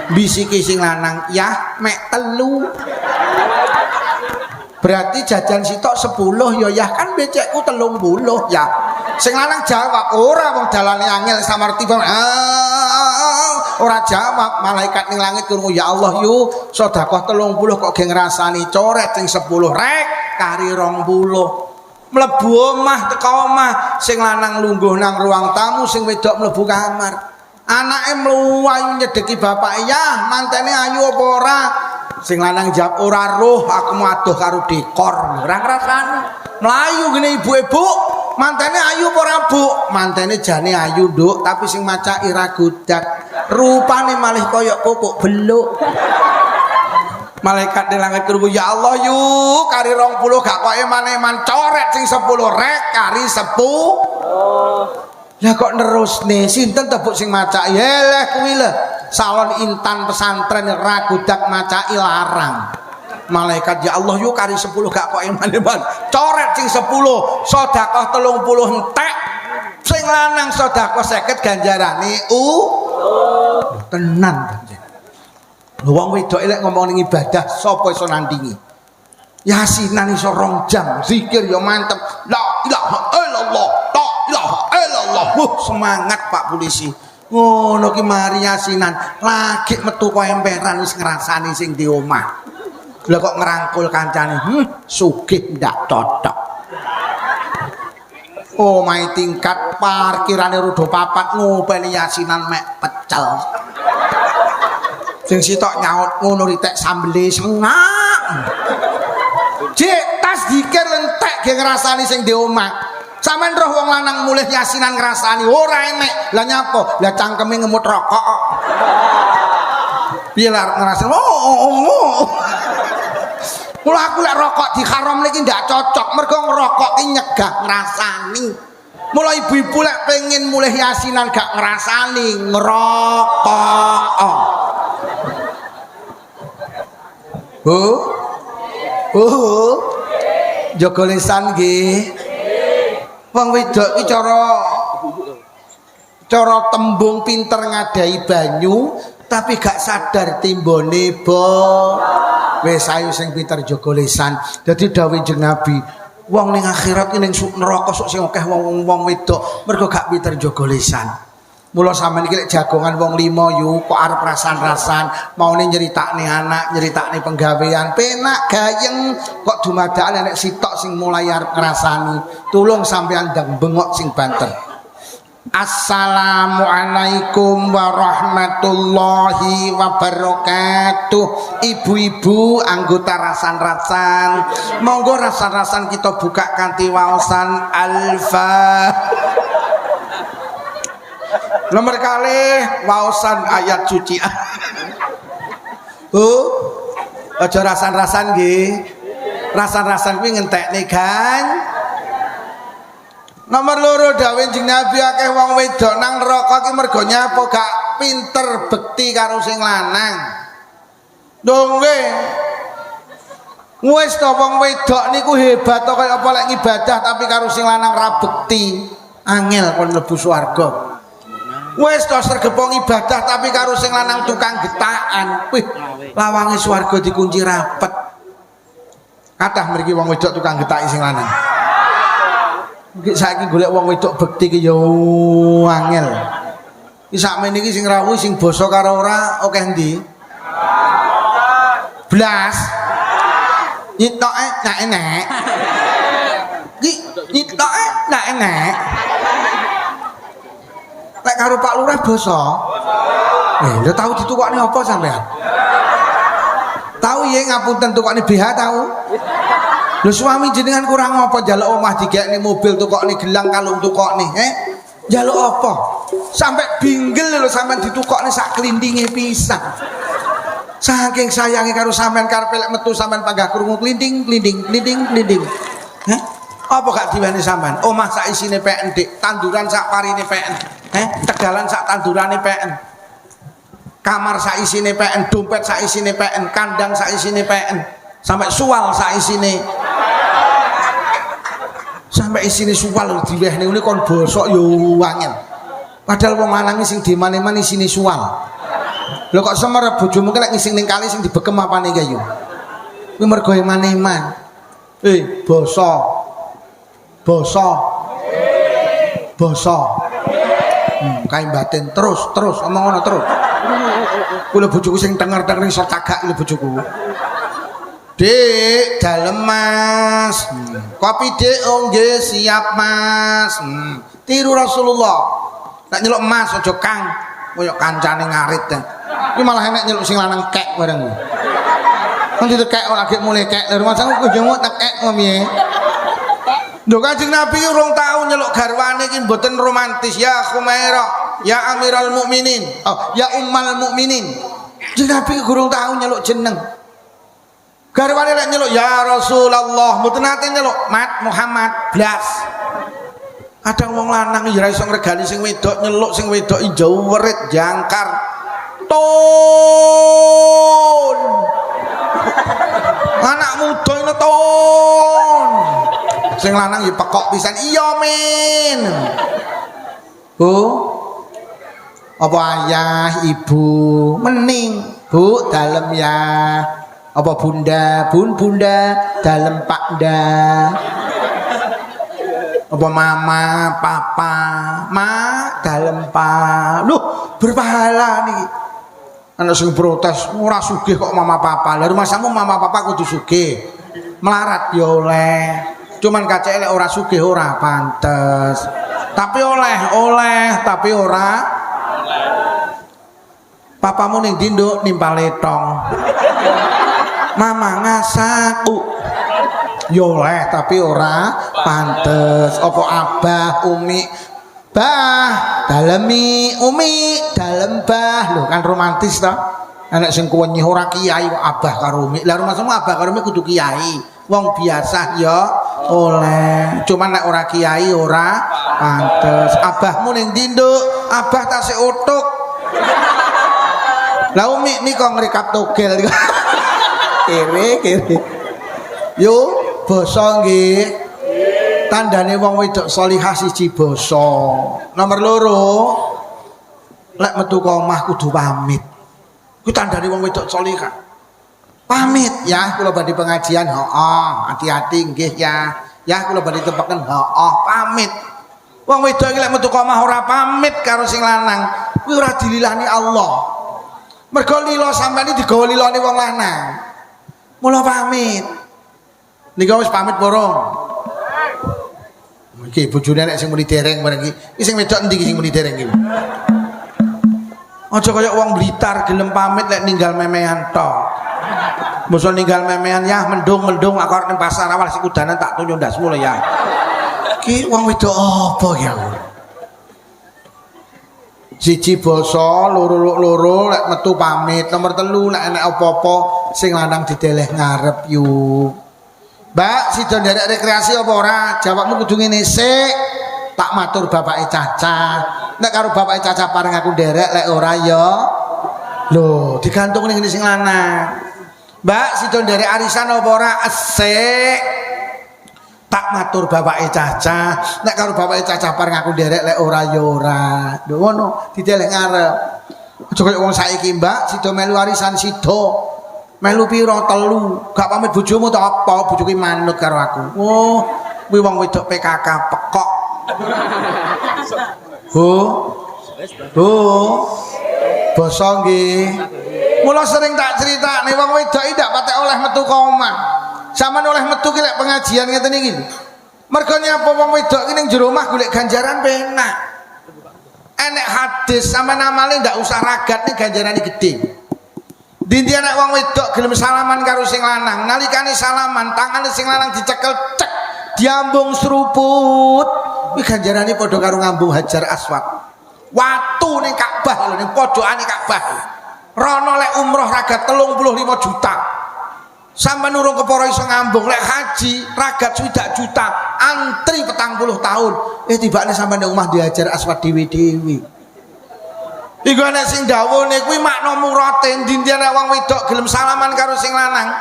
Bisiki sing lanang ya mek 3. Berarti jajan sitok 10 ya kan becekku 30 ya. Sing lanang jawab ora wong dalane angel samarti bang. Ora jawab, malaikat ning langit krungu ya Allah yu sedekah 30 kok ge ngrasani coret sing 10 rek kari 20. Mlebu omah teko omah sing lanang lungguh nang ruang tamu sing wedok mlebu kamar. Anake mluwayu nyedeki bapake ya mantene ayu apa ora? Sing lanang jawab ora roh aku mau adoh karo dekor. Ora ngrasani. Mlayu ngene ibu-ibu mantene ayu apa ora Bu? Mantene jane ayu nduk tapi sing macaki ra godak. Rupane malih kaya pupuk beluk. Malaikat di langit krungu ya Allah yu kari 20 gak kok eman-eman coret sing 10 rek kari 10. Lah kok nerusne sinten to Bu sing macaki? Eleh kuwi lho salon intan pesantren ra godak macaki larang. Malaikat ya Allah yu kari 10 gak kok eman-eman coret sing 10 sedekah 30 entek sing lanang sedekah 50 ganjarane tenan panjen. Lho wong wedok lek ngomong ning ibadah sapa iso nandingi? Yasinan iso 2 jam, zikir ya mantep. La ilaha illallah, la ilaha illallah. Semangat Pak Polisi. Ngono ki mari yasinan, lagi metu kok emperan wis ngrasani sing di omah. Lah kok ngerangkul kancane, sugih ndak cocok. Omahe tingkat parkirane rodo papat ngopeni yasinan mek pecel. Sing sitok nyaut ngono ritek sambele sengak. Jek tas dikir lentek ge ngrasani sing di omah. Sampeyan roh wong lanang mulih yasinan ngrasani ora enek. Lah nyapa? Lah cangkeme ngemut rokok. Piye lah ngrasani? Mula aku lek rokok diharamne iki ndak cocok. Mergo ngerokok ki nyegah ngrasani. Mula ibu-ibu lek pengen mulih yasinan gak ngrasani ngerokok. Jaga lisan nggih. Wong wedok iki cara tembung pinter ngadai banyu tapi gak sadar timbone wis ayo sing pinter jaga lisan. Dadi dawuh Kanjeng Nabi, wong ning akhirat ki ning neraka sok sing akeh wong wedok mergo gak pinter jaga lisan. Mula sampean iki lek jagongan wong limo yu kok arep rasan-rasan, maune nyeritakne anak, nyeritakne penggawean, penak gayeng kok dumadaan nek sitok sing mulai arep ngrasani. Tulung sampean ndang bengok sing banter. Assalamualaikum warahmatullahi wabarakatuh. Ibu-ibu anggota rasan-rasan, monggo rasan-rasan kita buka kanthi waosan alfa. Nomor kali waosan ayat suci. Aja rasan-rasan nggih. Rasan-rasan kuwi ngentekne kan. Nomor loro dawuh Kanjeng Nabi akeh wong wedok nang neraka ki mergo nyapa gak pinter bekti karo sing lanang. Dongwe. Wis to wong wedok niku hebat to kaya apa lek ngibadah tapi karo sing lanang ra bekti. Angel kon mlebu swarga. Wis to sregepong ibadah tapi karo sing lanang tukang getakan. Wih, lawange swarga dikunci rapet. Kathah mriki wong wedok tukang getaki sing lanang. Iki saiki golek wong wedok bekti ki yo angel. Iki sakmene iki sing rawuh sing basa karo ora akeh ndi? Blas. Nyitoke nak enek. Iki nyitoke nak enek. Lek karo Pak Lurah basa. Lha tau ditukokne apa sampean? Tahu ya ngapunten tukokne BH tahu? Lho suami jenengan kurang apa njaluk omah digekne mobil tukokne gelang kalung tukokne, njaluk apa? Sampai binggel lho sampean ditukokne sak klindinge pisan. Saking sayange karo sampean karepe lek metu sampean panggah krungu klinding. Apa gak diweni sampean? Omah sak isine PN Dik, tanduran sak parine PN. Tegalan sak tandurane PN. Kamar sak isine PN, dompet sak isine PN, kandang sak isine PN. Sampai suwal sak isine. Sampai isine suwal diwehne ngene kon bosok yo angel. Padahal wong lanang sing dimane-mane isine suwal. Lho kok semer bojomu ki lek ngising ning kali sing dibekem apane ki yo. Kuwi mergo eman-eman. Basa. Kae batin terus omong ngono terus. Kula bojoku sing tenger-tenger iso cagak lho bojoku. Dik, dalem Mas. Kopi Dik, oh nggih siap Mas. Tiru Rasulullah. Nek nyeluk Mas aja Kang, koyo kancane ngarit. Iki malah enek nyeluk sing lanang kek bareng. Kan ditekek ora gek mulih kek. Lha rumah sangu kujemu tekek kok piye? Lho Kanjeng Nabi urung tau nyeluk garwane iki mboten romantis ya Khumairah, ya Amiral Mukminin, ya Ummal Mukminin. Kanjeng Nabi urung tau nyeluk jeneng. Garwane lek nyeluk ya Rasulullah, mboten nate nyeluk Mat Muhammad blas. Kadang wong lanang ya ora iso ngregani sing wedok, nyeluk sing wedok jauh werit jangkar. Ton. Anak muda ini ton. Sing lanang ya pekok pisan. Iya min. Bu. Apa ayah, ibu, mening. Bu, dalem ya. Apa bunda, bunda, dalem pakda. Apa mama, papa, ma, dalem pa. Loh, berpahala niki. Ana sing protes, ora sugih kok mama papa. Lah rumah samu mama papa kudu sugih. Melarat ya oleh. Cuman kacek lek ora sugih ora pantes. Tapi oleh, tapi ora papamu ning dinduk nimpal letong. Mama ngasaku. Ya oleh tapi ora pantes. Apa abah, umi, bah, dalemi, umi, dalem bah. Lho kan romantis ta? Anak sing kuwenyih ora kiai kok abah karo umi. Lah rumah semua abah karo umi kudu kiai. Wong biasa ya oleh. Cuman nek ora kiai ora pantes. Abahmu ning dinduk, abah tasik utuk. Lah umi nika ngrekap togel. Kere. Yo basa nggih. Tandane wong wedok salihah siji basa. Nomor loro, lek metu ka omah kudu pamit. Ku tandane wong wedok salihah. Pamit ya, kula badhe pengajian, hati-hati nggih ya. Ya kula badhe tepeken, pamit. Wong wedok iki lek metu ka omah ora pamit karo sing lanang, kuwi ora dililani Allah. Mergo lila sampeyan iki digawa lilane wong lanang. Mula pamit. Nika wis pamit borong. Iki bojone nek sing muni dereng bareng iki. Iki sing wedok endi iki sing muni dereng iki? Aja kaya wong Blitar gelem pamit lek ninggal memehan tok. Mosok ninggal memehan ya mendung aku arep ning pasar awal si kudanan tak tunjuk ndasmu lho ya. Ki wong wedok apa ya? Siji basa, loro lek metu pamit, nomor telu lek enek apa-apa sing lanang dideleh ngarep yuk. Mbak, sida nderek rekreasi apa ora? Jawabmu kudu ngene sik. Tak matur bapake Caca. Nek karo bapake Caca paring aku nderek lek ora ya. Lho, digantung ning sing lanang. Mbak, sida nderek arisan apa ora? Esik. Tak matur bapake Caca. Nek karo bapake Caca paring aku nderek lek ora ya ora. Lho ngono, dideleh ngarep. Aja kaya wong saiki, Mbak, sida melu arisan sida. Melu piro 3, gak pamit bojomu ta apa? Bojoku manut karo aku. Oh, kuwi wong wedok PKK pekok. Bu, basa nggih. Mula sering tak critakne wong wedok iki ndak patek oleh metu ka omah. Sampeyan oleh metu ki lek pengajian ngeten iki. Mergo nyapa wong wedok ki ning jero omah golek ganjaran penak. Enek hadis sampeyan amale ndak usah ragat nih ganjarane gedhe. Dinti anak wong wedok gelem salaman karo sing lanang, nalikane salaman tangane sing lanang dicekel cek, diambung seruput. Kuwi ganjarane padha karo ngambung Hajar Aswad. Watu ning Ka'bah lho, ning pojokane Ka'bah. Rono lek umroh ragat 35 juta. Sampai nurung keporo iso ngambung lek haji ragat 1 juta, antri 40 tahun. Tibane sampai ning omah di Hajar Aswad dewi-dewi. Iku ana sing dawuhne kuwi makna murate dinten wong wedok gelem salaman karo sing lanang.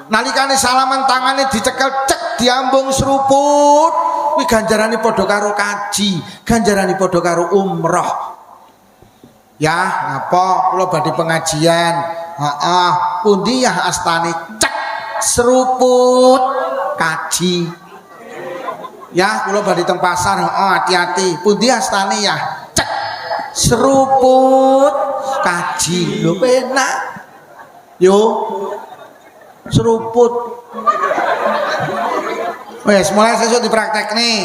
Nalikane salaman tangane dicekel cek diambung seruput. Kuwi ganjarane padha karo kaji, ganjarane padha karo umroh. Ya, ngapa kula badhe pengajian. Pundi ya astane cek seruput kaji. Ya, kula badhe teng pasar, hati-hati. Pundi astane ya seruput kaji lho penak yo seruput wes mulai sesuk dipraktek nih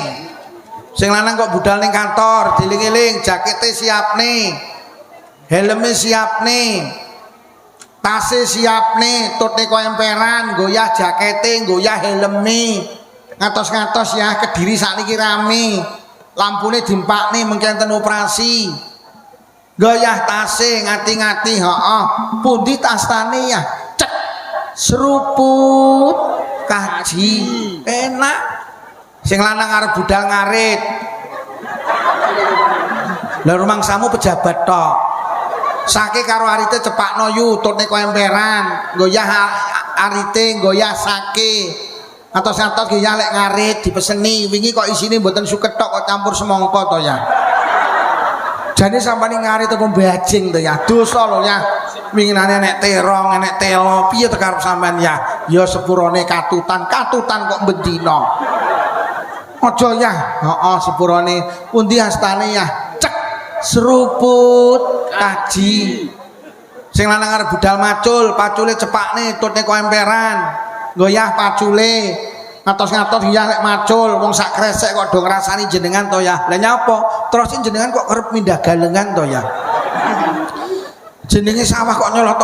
sing lanang kok budal ning kantor diling-iling jakete siap nih helmnya siap nih tasnya siap nih tutne kok emperan goyah jakete goyah helmnya ngatos-ngatos ya Kediri sakniki rame lampune dimpak nih mungkin enten operasi goyah tase ngati-ngati pundi tas tane ya cek seruput kaji enak sing lanang arep budal ngarit lha rumangsamu pejabat tok sake karo arite cepakno yu tutne kok emperan goyah arite goyah sake atos-atos goyah lek ngarit dipeseni wingi kok isine mboten suket tok kok campur semangka to ya. Jane sampane ngari teko bajing to ya. Dosa lho ya. Winginane enek terong, enek telo, piye tekan sampean ya? Ya sepurane katutan kok bendina. Aja ya. Heeh, sepurane pundi astane ya. Cek seruput kaji. Sing lanang arep budal macul, pacule cepakne tutne kok emperan. Goyah pacule. Ngatos-ngatos ya lek macul, wong sak kresek kok do ngrasani jenengan to ya. Lah nyapa? Terus jenengan kok kerep pindah galengan to ya. Jenenge sawah kok nyolot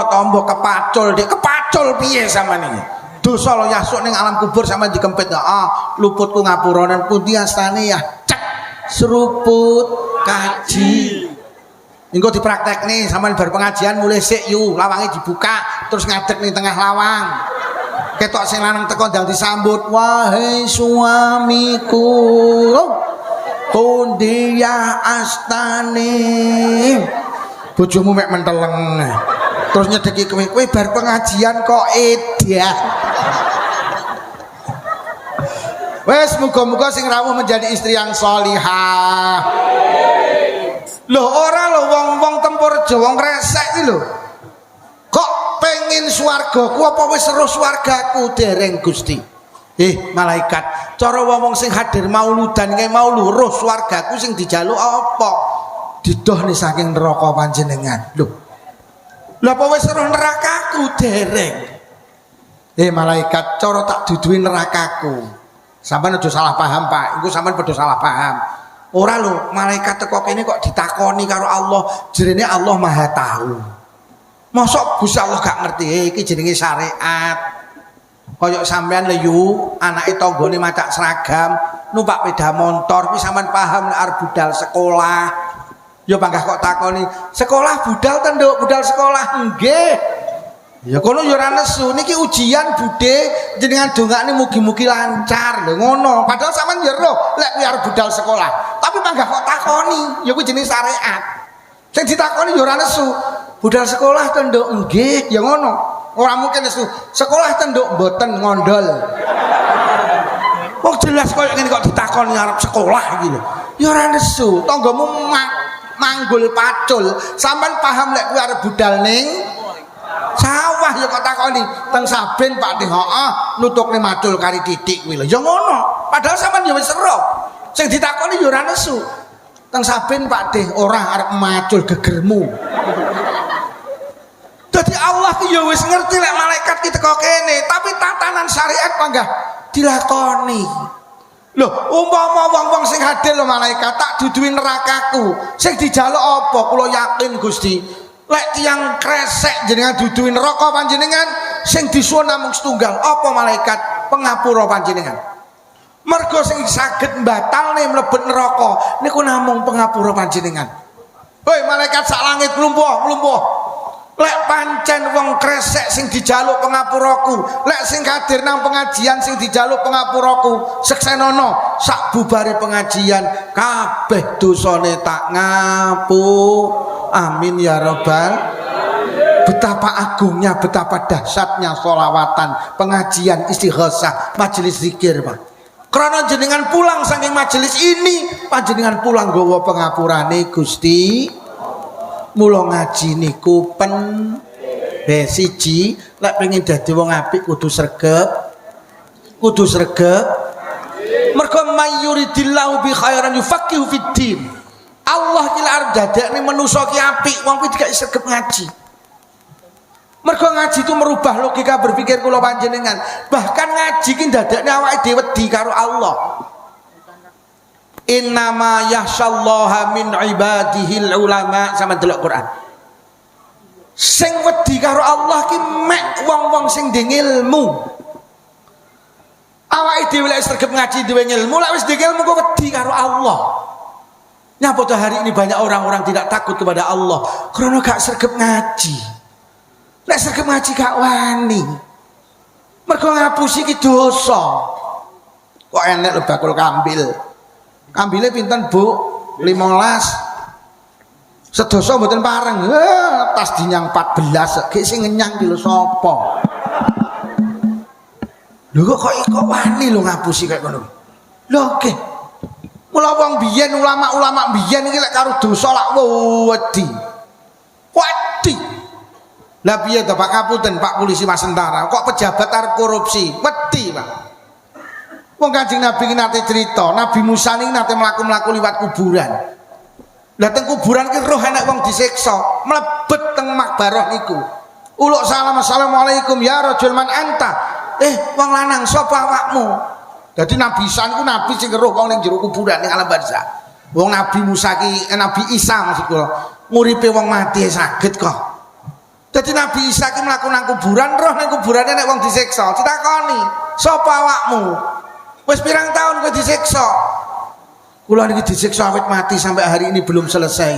tombo kepacul, Dik. Kepacul piye sampean iki? Dosa lo yasuk ning alam kubur sama dikempit. Luputku ngapuranen pundi astane ya. Cek seruput kaji. Engko dipraktek nih sampean bar pengajian mulai sik yu, lawange dibuka terus ngadeg ning tengah lawang. Ketok sing lanang teko ndang disambut, wahai suamiku. Pundi ya astane. Bojomu mek menteleng. Terus nyedeki kowe bar pengajian kok edah. Wes muga-muga sing rawuh menjadi istri yang sholihah. Loh ora lho wong-wong Tempurjo wong resek iki lho. Kok pengen swargaku apa wis seru swargaku dereng Gusti. Malaikat, cara wong sing hadir mauludan kae mau luruh swargaku sing dijaluk apa? Didohne saking neraka panjenengan. Lho. Lha apa wis seru nerakaku dereng. Malaikat, cara tak duduhi nerakaku. Sampeyan aja salah paham, Pak. Iku sampeyan padha salah paham. Ora lho, malaikat teko kene kok ditakoni karo Allah, jerene Allah Maha Tahu. Mosok Gusti Allah gak ngerti, iki jenenge syariat. Kaya sampean leyu, anake tanggane macak seragam, numpak sepeda motor, kuwi sampean paham nek arep budal sekolah. Ya panggah kok takoni, sekolah budal ta, Nduk? Budal sekolah nggih. Ya kono ya ora nesu, niki ujian budhe, jenengan dongakne mugi-mugi lancar. Lho ngono. Padahal sampean ya roh lek kuwi arep budal sekolah. Tapi panggah kok takoni, ya kuwi jenenge syariat. Sing ditakoni ya ora nesu. Budal sekolah to, Nduk? Nggih, ya ngono. Ora mungkin nesu. Sekolah to, Nduk? Mboten, ngondol. Wong jelas koyo ngene kok ditakoni arep sekolah iki lho. Ya ora nesu. Tanggamu manggul pacul. Sampean paham lek kuwi arep budal ning sawah ya kok takoni teng saben Pak Dik, heeh nutukne macul kari titik kuwi lho. Ya ngono. Padahal sampean ya wis ero. Sing ditakoni ya ora nesu. Teng saben Pak Dik ora arep macul gegermu. Dadi Allah ki ya wis ngerti lek malaikat ki teko kene, tapi tatanan syariat panggah dilakoni. Lho, umpama wong-wong sing hadir lho malaikat tak duduhi nerakaku. Sing dijaluk apa? Kula yakin Gusti. Lek tiyang kresek jenengan duduhi neraka panjenengan, sing disuwun namung setunggal. Apa malaikat? Pengapura panjenengan. Mergo sing saged mbatalne mlebet neraka niku namung pengapura panjenengan. Hoi malaikat sak langit mlumpuh. Lek pancen wong kresek sing dijaluk pengapuraku, lek sing hadir nang pengajian sing dijaluk pengapuraku, seksenono sak bubare pengajian kabeh dosane tak ngapu. Amin ya rabbal. Betapa agungnya, betapa dahsyatnya sholawatan, pengajian, istighosah, majelis zikir, Pak. Karena jenengan pulang saking majelis ini, panjenengan pulang nggawa pengapurane Gusti. Mula ngaji niku pen siji lek pengen dadi wong apik kudu sregep. Mergo mayuridillahu bi khairan yufaqihu fiddin. Allah ki lek arep dadekne manusa ki apik, wong kuwi dikai sregep ngaji. Mergo ngaji itu merubah logika berpikir kula panjenengan. Bahkan ngaji ki dadekne awake dhewe wedi karo Allah. Innama yakhsyallaha min ibadihil ulama, sama delok Quran. Sing wedi karo Allah ki mek wong-wong sing ndek ilmu. Awake dhewe lek sregep ngaji duwe ilmu, lek wis ndek ilmu kok wedi karo Allah. Nyapa to hari ini banyak orang-orang tidak takut kepada Allah karena gak sregep ngaji. Lek sregep ngaji gak wani. Mergo ngapusi ki dosa. Kok enek lho bakul kambil. Kambile pinten Bu? 15. Sedoso mboten pareng. Tas dinyang 14 gek sing ngenyang ki lho sapa? Lho kok wani lho ngapusi kaya ngono. Lho nggih. Mula wong biyen ulama-ulama biyen iki lek karo dosa lak wedi. Wedi. Lah piye to Pak Kaputen, Pak Polisi Mas Tentara, kok pejabat arep korupsi? Wedi, Pak. Wong Kanjeng Nabi ki nate cerita, Nabi Musa niki nate mlaku-mlaku liwat kuburan. Lah teng kuburan ki roh enek wong disiksa, mlebet teng makbarah niku. Uluk salam assalamualaikum ya rajul man anta. Wong lanang sapa awakmu? Dadi Nabi Isa niku nabi sing roh wong ning jero kuburan ning alam barzah. Wong Nabi Musa ki Nabi Isa maksud kula, nguripe wong mati saged kok. Dadi Nabi Isa ki mlaku nang kuburan, roh ning kuburane nek wong disiksa, ditakoni, "Sapa awakmu?" Wis pirang tahun kowe disiksa? Kula niki disiksa awit mati sampai hari ini belum selesai.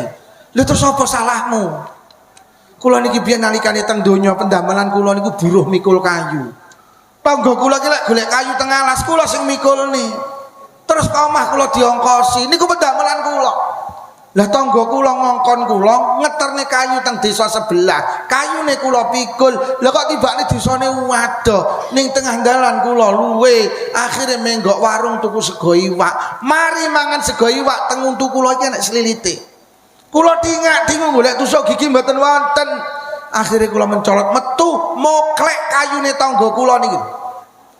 Lha terus apa salahmu? Kula niki biyen nalikane teng donya pendamelan kula niku buruh mikul kayu. Tangga kula ki lek golek kayu teng alas kula sing mikulne. Terus ka omah kula diongkosi niku pendamelan kula. Lah tangga kula ngongkon kula ngeterne kayu teng desa sebelah. Kayune kula pikul. Lah kok tibane desane waduh ning tengah dalan kula luwe. Akhire menggok warung tuku sego iwak. Mari mangan sego iwak teng untu kula iki enek slilite. Kula dingak-dingung golek tusuk gigi mboten wonten. Akhire kula mencolot metu moklek kayune tangga kula niki.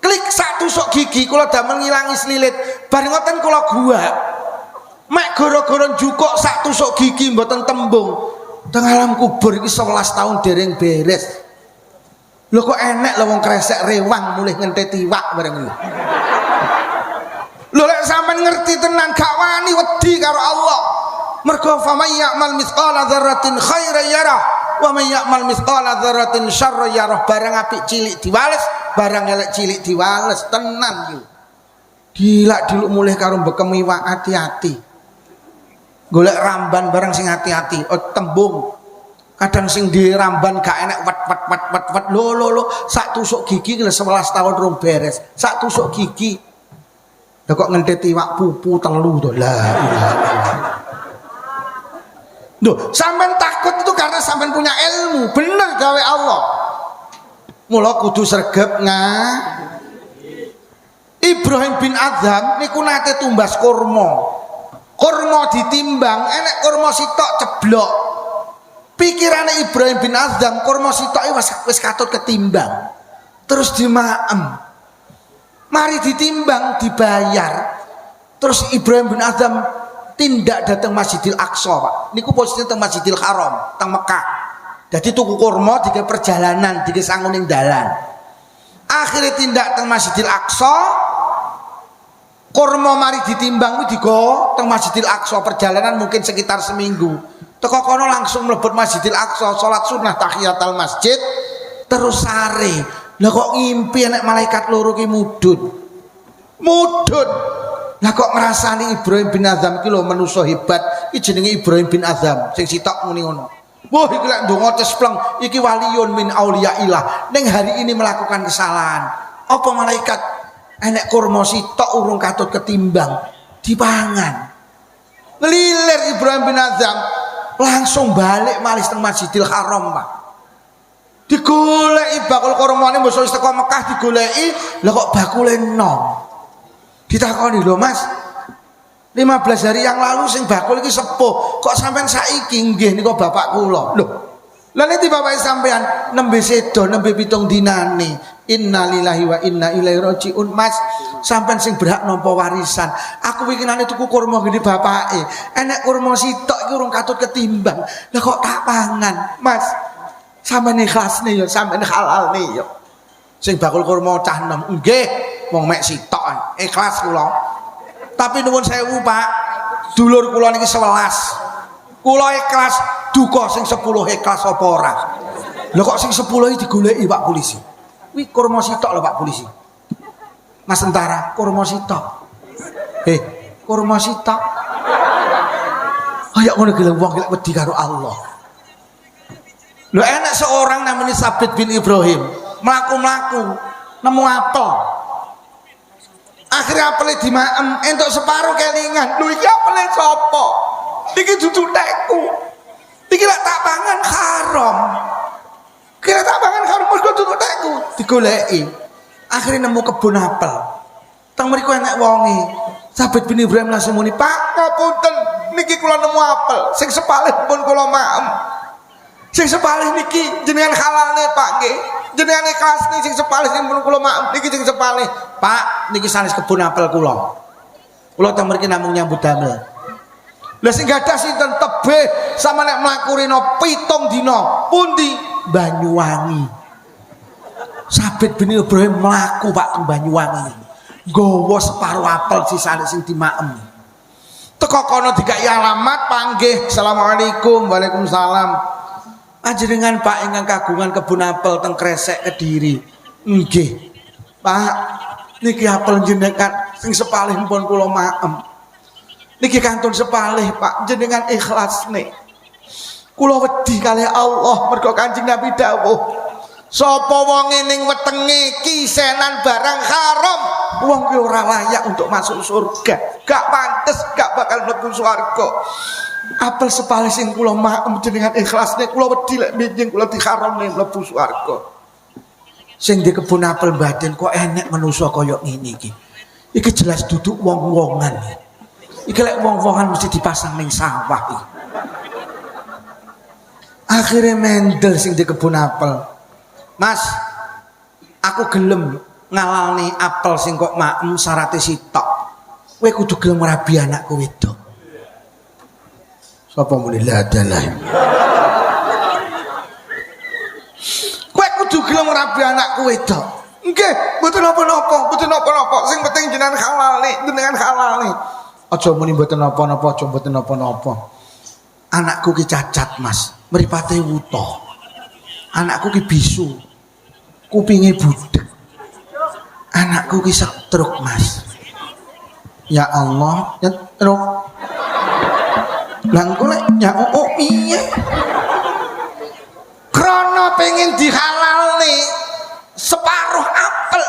Klik sak tusuk gigi kula damel ngilangi slilit. Bar ngoten kula guak. Mek gara-gara njukuk sak tusuk gigi mboten tembung. Teng alam kubur iki 11 tahun dereng beres. Lho kok enek lho wong kresek rewang mulih ngenteti iwak bareng iki. Lho lek sampean ngerti tenan gak wani wedi karo Allah. Mergo famay ya'mal mithqala dzarratin khairan yarah wa may ya'mal mithqala dzarratin syarran yarah. Barang apik cilik diwales, barang elek cilik diwales tenan iki. Gila diluk mulih karo bekem iwak hati-hati. Golek ramban barang sing hati-hati, tembung. Kadang sing di ramban gak enek wet lo sak tusuk gigi ki 11 tahun rong beres. Sak tusuk gigi. Lah kok ngenteti iwak pupu telu to. La ilaha illallah. Duh, sampean takut itu karena sampean punya ilmu, bener gawe Allah. Mula kudu sregep Ibrahim bin Adham niku nate tumbas kurma. Kurma ditimbang, enek kurma sitok ceblok. Pikirane Ibrahim bin Adham, kurma sitok wis katut ketimbang. Terus dimaem. Mari ditimbang, dibayar. Terus Ibrahim bin Adham tindak datang Masjidil Aqsa, Pak. Niku posisinya teng Masjidil Haram, teng Mekah. Jadi tuku kurma dike perjalanan, dike sanguning dalan. Akhirnya tindak teng Masjidil Aqsa. Kurma mari ditimbang digo teng Masjidil Aqsa, perjalanan mungkin sekitar seminggu. Teko kono langsung mlebet Masjidil Aqsa, salat sunah tahiyatul masjid, terus sare. Lah kok ngimpi enek malaikat loro ki mudhun. Lah kok ngrasani Ibrahim bin Adham ki lho manusa hebat. Iki jenenge Ibrahim bin Adham sing sitok muni ngono. Wah iki lek ndonga cespleng, iki waliyun min auliyaillah. Ning hari ini melakukan kesalahan. Apa malaikat enek kurma sitok urung katut ketimbang dipangan. Ngelilir Ibrahim bin Adham langsung balik malih teng Masjidil Haram, Pak. Digoleki bakul kurmane mbok wis teko Mekah digoleki, lha kok bakule enom. Ditakoni, "Lho Mas, 15 hari yang lalu sing bakul iki sepuh, kok sampean saiki?" "Nggih niku bapak kula." "Lho, lha nek bapak sampean nembe sedo, nembe 7 dinane." Innalillahi wa inna ilaihi rajiun. Mas, sampean sing berhak nampa warisan. Aku wikinane tuku kurma gede bapake. Enek kurma sitok iki urung katut ketimbang. Lah kok tak pangan, Mas? Sampeyan ikhlasne ya, sampeyan halalne ya. Sing bakul kurma cah enom, "Nggih, wong mek sitok, ikhlas kula." Tapi nuwun sewu, Pak. Dulur kula niki 11. Kula ikhlas, duka sing 10 ikhlas apa ora? Lah kok sing 10 iki digoleki Pak polisi? Wih kurma sitok lho Pak polisi. Mas tentara, kurma sitok. Kurma sitok. Kayak ngono gelem wong lek wedi karo Allah. Lho enak seorang namanya Sabit bin Ibrahim, mlaku-mlaku nemu apel. Akhirnya apelnya dimaem, entuk separuh kelingan. Lho iki apelnya sapa? Iki dudu tekku. Iki lek tak pangan haram. Kira tak pangan karo mergo tutuk tekku, digoleki. Akhirnya nemu kebun apel. Teng mriku enek wonge. Sabit bin Ibrahim langsung muni, "Pak, ngapunten, niki kula nemu apel. Sing sepalih pun kula maem. Sing sepalih niki jenengan halalne, Pak nggih." jenengan ikhlas niki sing sepalih sing pun kula maem niki sing sepalih. Pak, niki sanes kebun apel kula. Kula teng mriki namung nyambut damel. Lah sing gadah sinten tebih sama nek mlaku rino 7 dina. Pundi? Banyuwangi. Sabit bin Ibrahim mlaku Pak teng Banyuwangi. Nggawa separo apel sisane sing dimaem. Teko kono dikai alamat panggih. Assalamualaikum. Waalaikumsalam. Panjenengan Pak ingkang kagungan kebun apel teng Kresek Kediri. Nggih. Pak, niki apel jenengan sing sepalih pun kula maem. Niki kantun sepalih Pak, jenengan ikhlas nih. Kula wedi kalih Allah mergo Kanjeng Nabi dawuh, sapa wong ning wetenge kisenan barang haram, wong kuwi ora layak untuk masuk surga. Gak pantes, gak bakal mlebu swarga. Apel sepalih sing kula maem jenengan ikhlas nih, kula wedi lek binjing kula diharamne mlebu swarga. Sing di kebun apel batin kok enek manusa kaya ngene iki. Iki jelas duduk wong-wongan. Iki lek wong-wongan mesti dipasang ning sawah iki. Akhirnya mendel sing di kebun apel. Mas, aku gelem ngalalni apel sing kok maem syaraté sitok. Kowe kudu gelem rabi anakku wedok. Sapa muni la adalah. Kowe kudu gelem rabi anakku wedok. Nggih, mboten napa-napa, mboten napa-napa. Sing penting jenengan halal nih. Aja muni mboten napa-napa, aja mboten napa-napa. Anakku ki cacat, Mas. Mripate wuta. Anakku ki bisu. Kupinge budek. Anakku ki stroke, Mas. Ya Allah, stroke. Lah engko lek nyakuk piye? Krana pengen dihalalne separuh apel.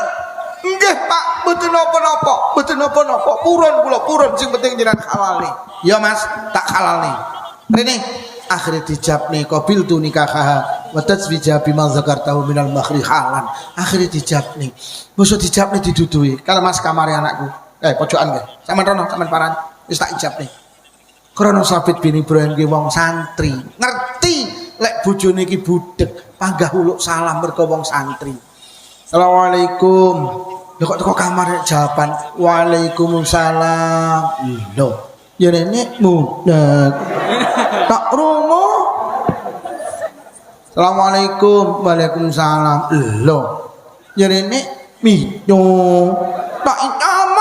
Nggih Pak, mboten napa-napa, mboten napa-napa. Purun kula, purun sing penting jenengan halalne. Ya Mas, tak halalne. Rene akhirnya dijabne qabil tu nikahaha wa tazwija bima zakartahu minal makhri halan. Akhirnya dijabne. Bosok dijabne didudui. Kalau Mas kamare anakku. Pojokan nggih. Sampeyan rono, sampeyan paran. Wis tak ijabne. Krana Sabit bin Ibrahim ki wong santri. Ngerti lek bojone iki budhek, panggah uluk salam mergo wong santri. Assalamualaikum. Lho kok teko kamar jawaban Waalaikumsalam. Lho, ya nenek mudhek. Tak krungu. Assalamualaikum. Waalaikumsalam. Lho, ya nenek minyo. Tak ngomong.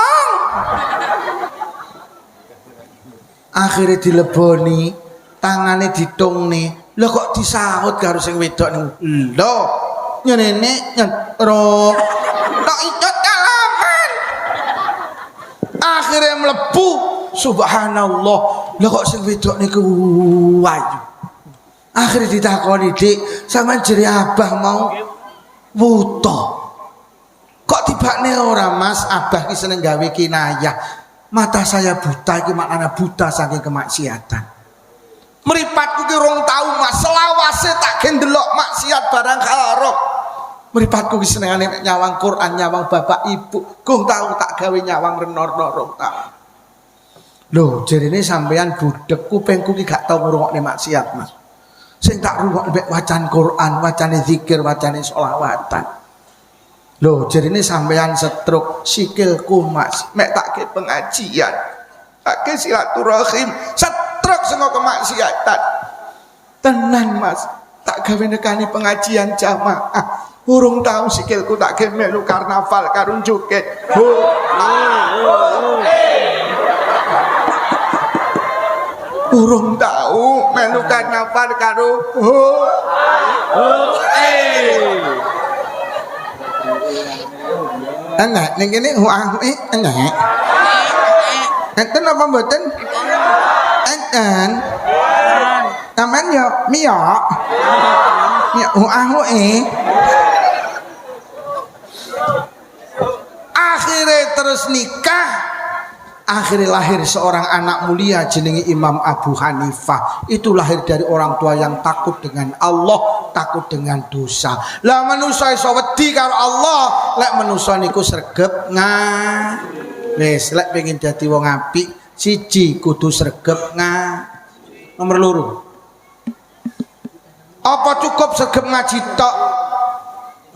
Akhirnya dileboni, tangane ditongne. Lho kok disahut karo sing wedok niku. Lho, ya nenek nyetruk. Tak ikut kalaman. Akhirnya mlebu. Subhanallah. Lho kok sing wedok niku ayu. Akhirnya ditakoni, "Dik, sampean jere abah mau wuta. Kok tibakne ora Mas? Abah ki seneng gawe kinayah. Mata saya buta iki maknane buta saking kemaksiatan. Mripatku ki rong tau Mas, selawase tak ndelok maksiat barang haram. Mripatku ki senengane nyawang Quran, nyawang bapak ibu. Gong tau tak gawe nyawang renorno rong tau. Lho, jarine sampean budhek kupingku ki gak tau ngrungokne maksiat, Mas. Sing tak rungokne mek wacan Quran, wacane zikir, wacane sholawatan. Lho, jarine sampean stroke sikilku, Mas. Mek tak ke pengajian, tak ke silaturahim, stroke sing kemaksiatan. Tenan, Mas. Tak gawe nekani pengajian jamaah. Urung tahu sikilku tak ke melu karnaval karo joget. Urung tahu melu karnaval karo enak ning kene enak. Enten apa mboten? Enten. Taman yo miyok. Akhirnya terus nikah. Akhirnya lahir seorang anak mulia jenenge Imam Abu Hanifah. Itu lahir dari orang tua yang takut dengan Allah, takut dengan dosa. Lah manusa iso wedi karo Allah, lek manusa niku sregep wis lek pengen dadi wong apik, siji kudu sregep nomor loro. Apa cukup sregep ngaji tok?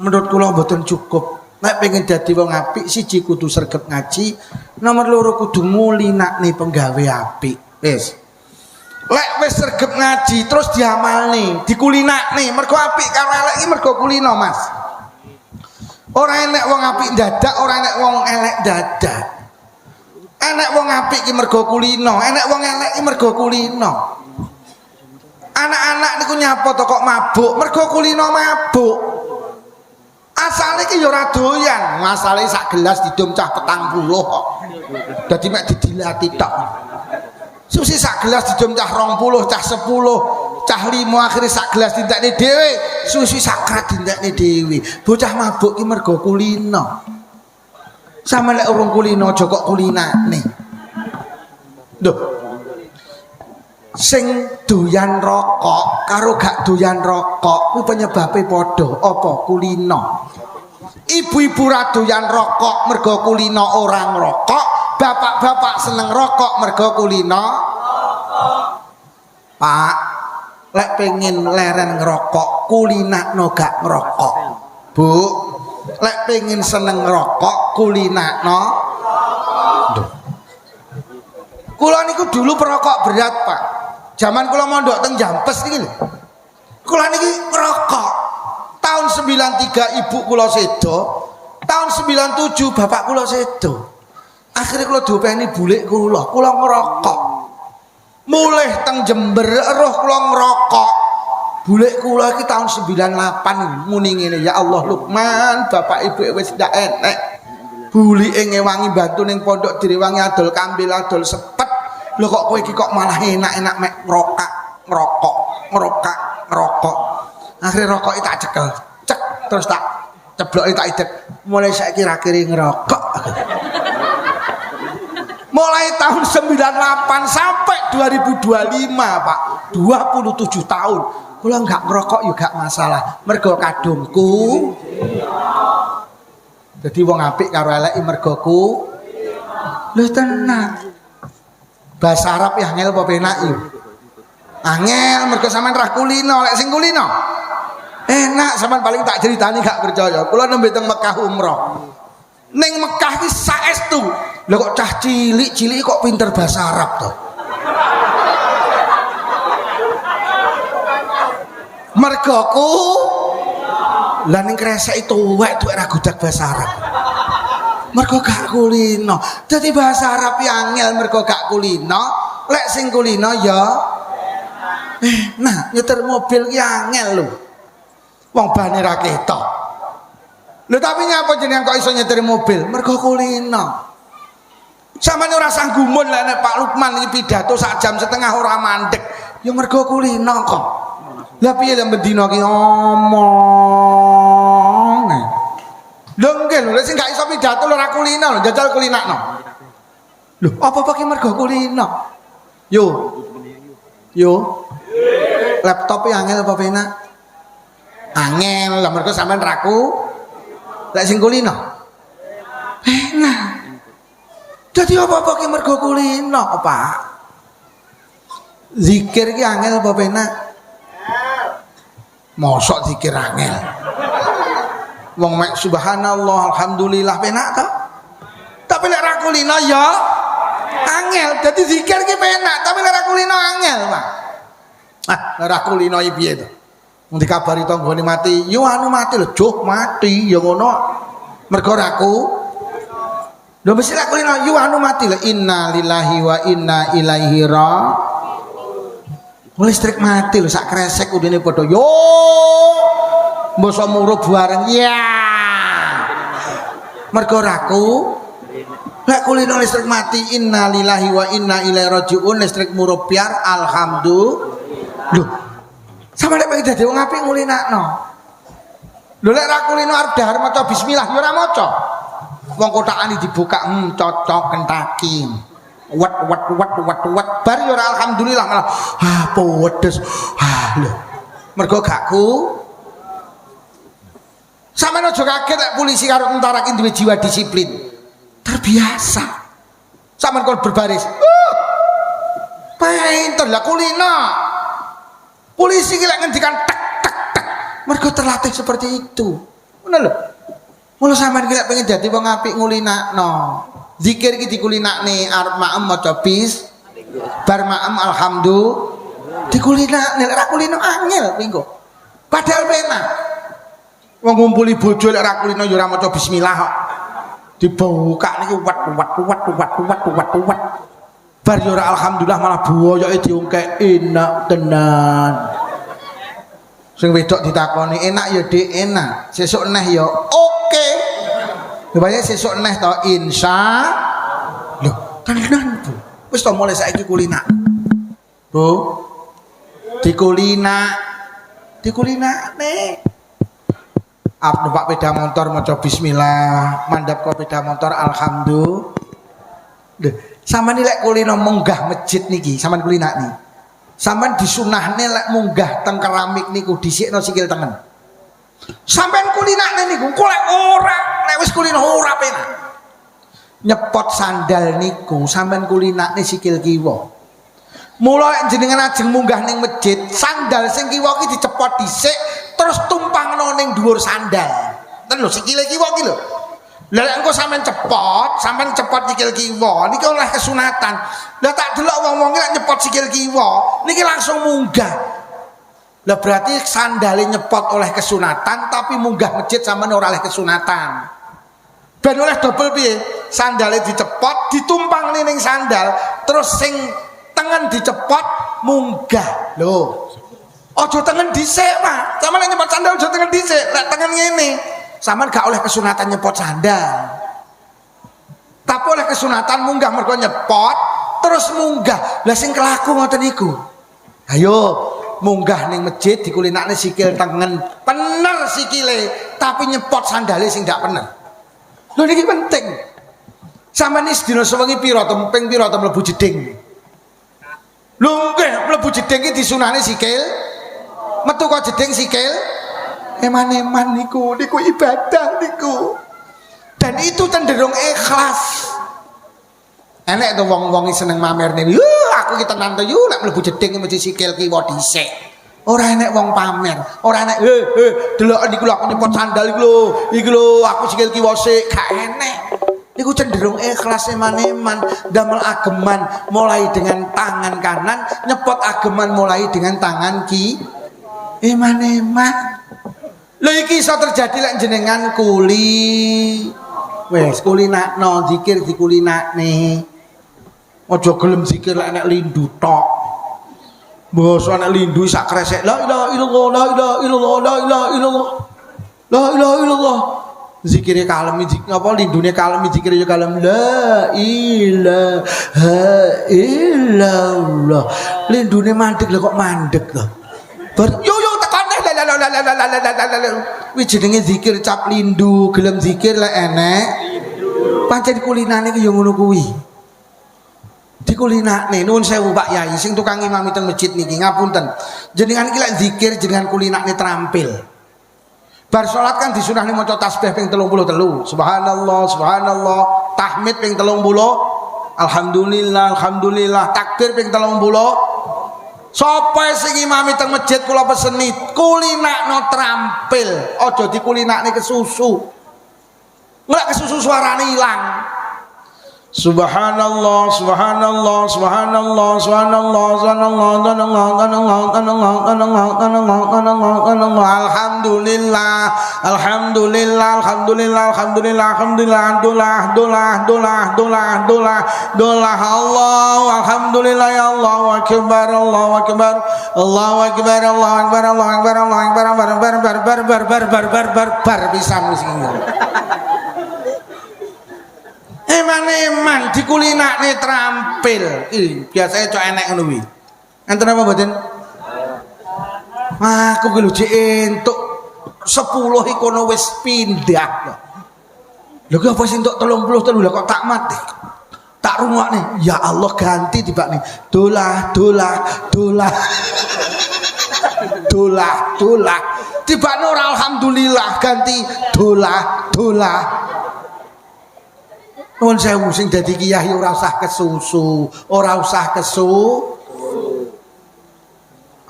menurut kula mboten cukup. Nek pengen dadi wong apik siji kudu sregep ngaji, nomor loro kudu ngulinakne penggawe apik. Wis. Lek wis sregep ngaji terus diamalne, dikulinakne, mergo apik karo elek iki mergo kulino, Mas. Ora enek wong apik dadak, ora enek wong elek dadak. Enek wong apik iki mergo kulino, enek wong elek iki mergo kulino. Anak-anak niku nyapa to kok mabuk, mergo kulino mabuk. Asale iki ya ora doyan, masale sak gelas didom cah 40 kok. Dadi mek didilati tok. Susi sak gelas didom cah 20, cah 10, cah 5 akhire sak gelas dintekne dhewe, susi sak krat dintekne dhewe. Bocah mabuk ki mergo kulino. Sama lek urung kulino aja kok kulinane. Lho. Sing doyan rokok karo gak doyan rokok kuwi penyebabe padha apa kulino. Ibu-ibu ra doyan rokok mergo kulino ora ngrokok, bapak-bapak seneng rokok mergo kulino. Pak, lek pengen leren ngerokok kulinakno gak ngerokok. Bu, lek pengen seneng ngerokok kulinakno. Kula niku dulu perokok berat, Pak. Zaman kula mondok teng Jampes niki lho. Kula niki ngerokok. Tahun 93 ibu kula sedo, tahun 97 bapak kula sedo. Akhirnya kula diopeni bulik kula ngerokok. Mulih teng Jember roh kula ngerokok. Bulik kula iki tahun 98 muni ngene, ya Allah Lukman, bapak ibu wis ndak enek. Bulike ngewangi bantu ning pondok direwangi adol kambil adol sepet. Lho kok kowe iki kok malah enak-enak mek ngerokok. Akhirnya rokok tak cekel, cek terus tak cebloki tak idek. Mulai saiki ra kiri ngerokok. Mulai tahun 98 sampai 2025, Pak. 27 tahun. Kula enggak ngerokok juga masalah. Mergo kadungku. Jadi wong apik karo elek mergo ku. Lho tenan. Bahasa Arab ya angel apa penak yo? Angel mergo sampean ra kulino, lek sing kulino enak sampean paling tak ceritani gak percaya. Kula nembe teng Mekah umroh. Ning Mekah ki saestu. Lho kok cah cilik-cilik kok pinter bahasa Arab to? Mergo ku lah ning kresek tuwek ra gudak bahasa Arab. Mergo gak kulino. Dadi bahasa Arab yang angel mergo gak kulino. Lek sing kulino ya nah nyetir mobil ki angel lho. Wong bane ra ketok. Lho tapi nyapa jenengan kok iso nyetir mobil? Mergo kulino. Sampeyan ora sanggumun lek nek Pak Lukman iki pidato sak jam setengah ora mandek. Ya mergo kulino kok. Lah piye lek bendina ki omong. Lho nggih lho sing gak iso pidato lho ora kulino lho, jajal kulinakno. Lho, apa-apa ki mergo kulino. Yo. Laptop angel apa penak? Angel, lah mergo sampean raku. Lek sing kulino. Enak. Dadi apa-apa ki mergo kulino, Pak. Zikir ki angel apa penak? Mosok zikir angel. Wong mek subhanallah alhamdulillah penak ta? Tapi lek ra kulino ya angel. Dadi zikir ki penak, tapi lek ra kulino angel, Pak. Ah, lek ra kulino iki piye to? Wong dikabari tanggane mati, yo anu mati lho, joh mati ya ngono. Mergo ra ku. Lho mesti lek kulino yo anu mati lho, inna lillahi wa inna ilaihi raji'un. Listrik mati lho sak kresek udine padha yo. Mbok murup bareng ya. Mergo raku. Lek kulino listrik mati inna lillahi wa inna ilaihi raji'un, listrik murup biar alhamdulillah. Lho. Sampe nek pengen dadi wong apik ngulinakno. Lho lek ra kulino arep dahar maca bismillah ya ora maca. Wong kotakane dibuka cocok kentaki. Wat bar ya ora alhamdulillah malah pedes. Lho. Mergo gak ku. Sampeyan aja kaget lek polisi karo tentara ki duwe jiwa disiplin. Terbiasa. Sampeyan kon berbaris. Pinter lah kulino. Polisi ki lek ngendikan tek. Mergo terlatih seperti itu. Ngono lho. Mula sampean ki lek pengen dadi wong apik ngulinakno. Zikir iki dikulinakne arep maem maca bis. Bar maem alhamdulillah dikulinakne lek ra kulino angel pingko. Padahal penak. Wong ngumpuli bojo lek ra kulino ya ora maca bismillah kok. Dibuka niki wat. Bar yo ora alhamdulillah malah buwoyoke diungkek enak tenan. Sing wedok ditakoni enak ya Dik enak. Sesuk neh ya oke. Supaya sesuk neh to insya. Lho, tenan Bu. Wis to mulai saiki kulinak. Bu. Dikulinakne. Ap numpak sepeda motor maca bismillah, mandhap ke sepeda motor alhamdulillah. Lho, sampean lek kulino munggah masjid niki, sampean kulinakne. Sampean disunahne lek munggah teng keramik niku dhisikno sikil tengen. Sampean kulinakne niku kok lek ora, nek wis kulino ora penak. Nyepot sandal niku sampean kulinakne sikil kiwa. Mula lek jenengan ajeng munggah ning masjid, sandal sing kiwa ki dicepot dhisik terus tumpangno ning dhuwur sandal. Ten lho sikile kiwa ki lho. Lah lek engko sampean cepot sikil kiwa niki oleh kesunatan. Lah tak delok wong-wong ki lek nyepot sikil kiwa niki langsung munggah. Lah berarti sandale nyepot oleh kesunatan tapi munggah masjid sampean ora oleh kesunatan. Ben oleh double piye? Sandale dicepot, ditumpang ning sandal, terus sing tengen dicepot munggah. Lho. Aja tengen dhisik, Pak. Sampeyan nyepot sandal aja tengen dhisik, lek tengen ngene. Sampeyan gak oleh kesunatan nyepot sandal. Tapi oleh kesunatan munggah mergo nyepot terus munggah. Lah sing kelaku ngoten niku. Ayo munggah ning masjid dikulinakne sikil tengen. Bener sikile, tapi nyepot sandale sing ndak bener. Lho niki penting. Sampeyan iki sedina sewengi pira ping pira mlebu jeding. Lho nggih mlebu jeding iki disunahne sikil. Metu kok jeding sikil. Eman-eman niku ibadah niku. Dan itu cenderung ikhlas. Enek to wong-wong seneng mamerne. Aku ki tenan to lek mlebu jeding mesti sikil kiwa dhisik. Ora enek wong pamer, ora enek delok niku lho aku nyepot sandal iki lho aku sikil kiwa sik, gak enek. Niku cenderung ikhlas eman-eman, damel ageman mulai dengan tangan kanan, nyepot ageman mulai dengan tangan eman-eman. Lho iki iso terjadi lek jenengan kuli. Wes kulinakno zikir dikulinakne. Aja gelem zikir lek enek lindu tok. Basa nek lindu sak kresek la ilaha illallah la ilaha illallah la ilaha illallah la ilaha illallah. Zikire kalem apa lindune kalem zikire yo kalem la ilaha illallah. Lindune mandek lho kok mandek to. Yo tekan kuwi jenenge zikir cap lindu, gelem zikir lek enek. Pancen kulinane ki yo ngono kuwi. Dikulinakne nuwun sewu Pak Yai sing tukang imami teng masjid niki ngapunten. Jenengan iki lek zikir jenengan kulinakne terampil. Bar salat kan disunahne maca tasbih ping 33. Subhanallah, subhanallah, tahmid ping 30. Alhamdulillah, alhamdulillah, takbir ping 30. Sapa sing imami teng masjid kula peseni kulinakno terampil, aja dikulinakne kesusu. Nek kesusu suarane ilang. Subhanallah, subhanallah, subhanallah, subhanallah, subhanallah, alhamdulillah, alhamdulillah, alhamdulillah, alhamdulillah, alhamdulillah, dolah Allah, alhamdulillah ya Allah akbar, Allah akbar, Allah akbar, Allah akbar, Allah akbar, Allah akbar, bar bisa musik. Eman-eman dikulinakne terampil. Biasanya cok enek ngono kuwi. Enten apa mboten? Aku ki lho jek entuk 10 ikono wis pindah. Lho ki apa sing entuk 33 lho kok tak mati. Tak rungokne, ya Allah ganti tibakne. Dolah. Dolah. Tibakne ora alhamdulillah ganti dolah. Nuwun sewu sing dadi kiai ora usah kesusu, ora usah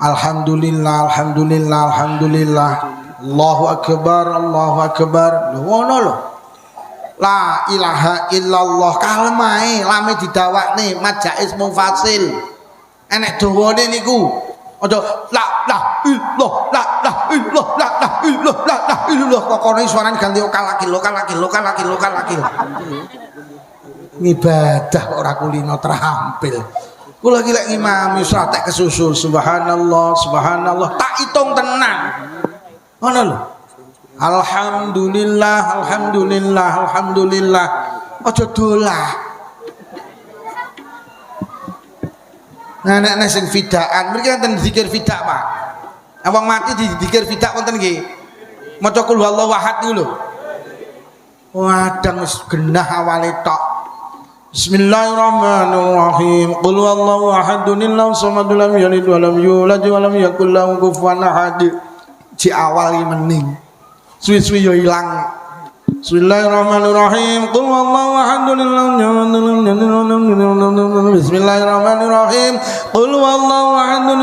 Alhamdulillah, alhamdulillah, alhamdulillah. Allahu akbar, Allahu akbar. Lho ngono lho. La ilaha illallah kalmae lame didawakne majais mufasil. Enek dawane niku. Aja la illallah la illallah kokone suarane ganti lokal laki. Ngibadah kok ora kulino terampil. Kula iki lek ngimami ora tek kesusul subhanallah tak hitung tenang. Ngono lho. Alhamdulillah. Aja dolah. Nah nek sing fidaan, mriki wonten zikir fidak, Pak. Wong mati dizikir fidak wonten nggih. Maca qul huwallahu ahad niku lho. Wadang wis genah awale tok. Bismillahirrahmanirrahim. Qul huwallahu ahadun allahu samad lam yalid wa lam yulad wa lam yakul lahu kufuwan ahad. Ci awali mening. Suwi-suwi yo ilang. Bismillahirrahmanirrahim. Qul huwallahu ahadun Bismillahirrahmanirrahim. Qul huwallahu ahadun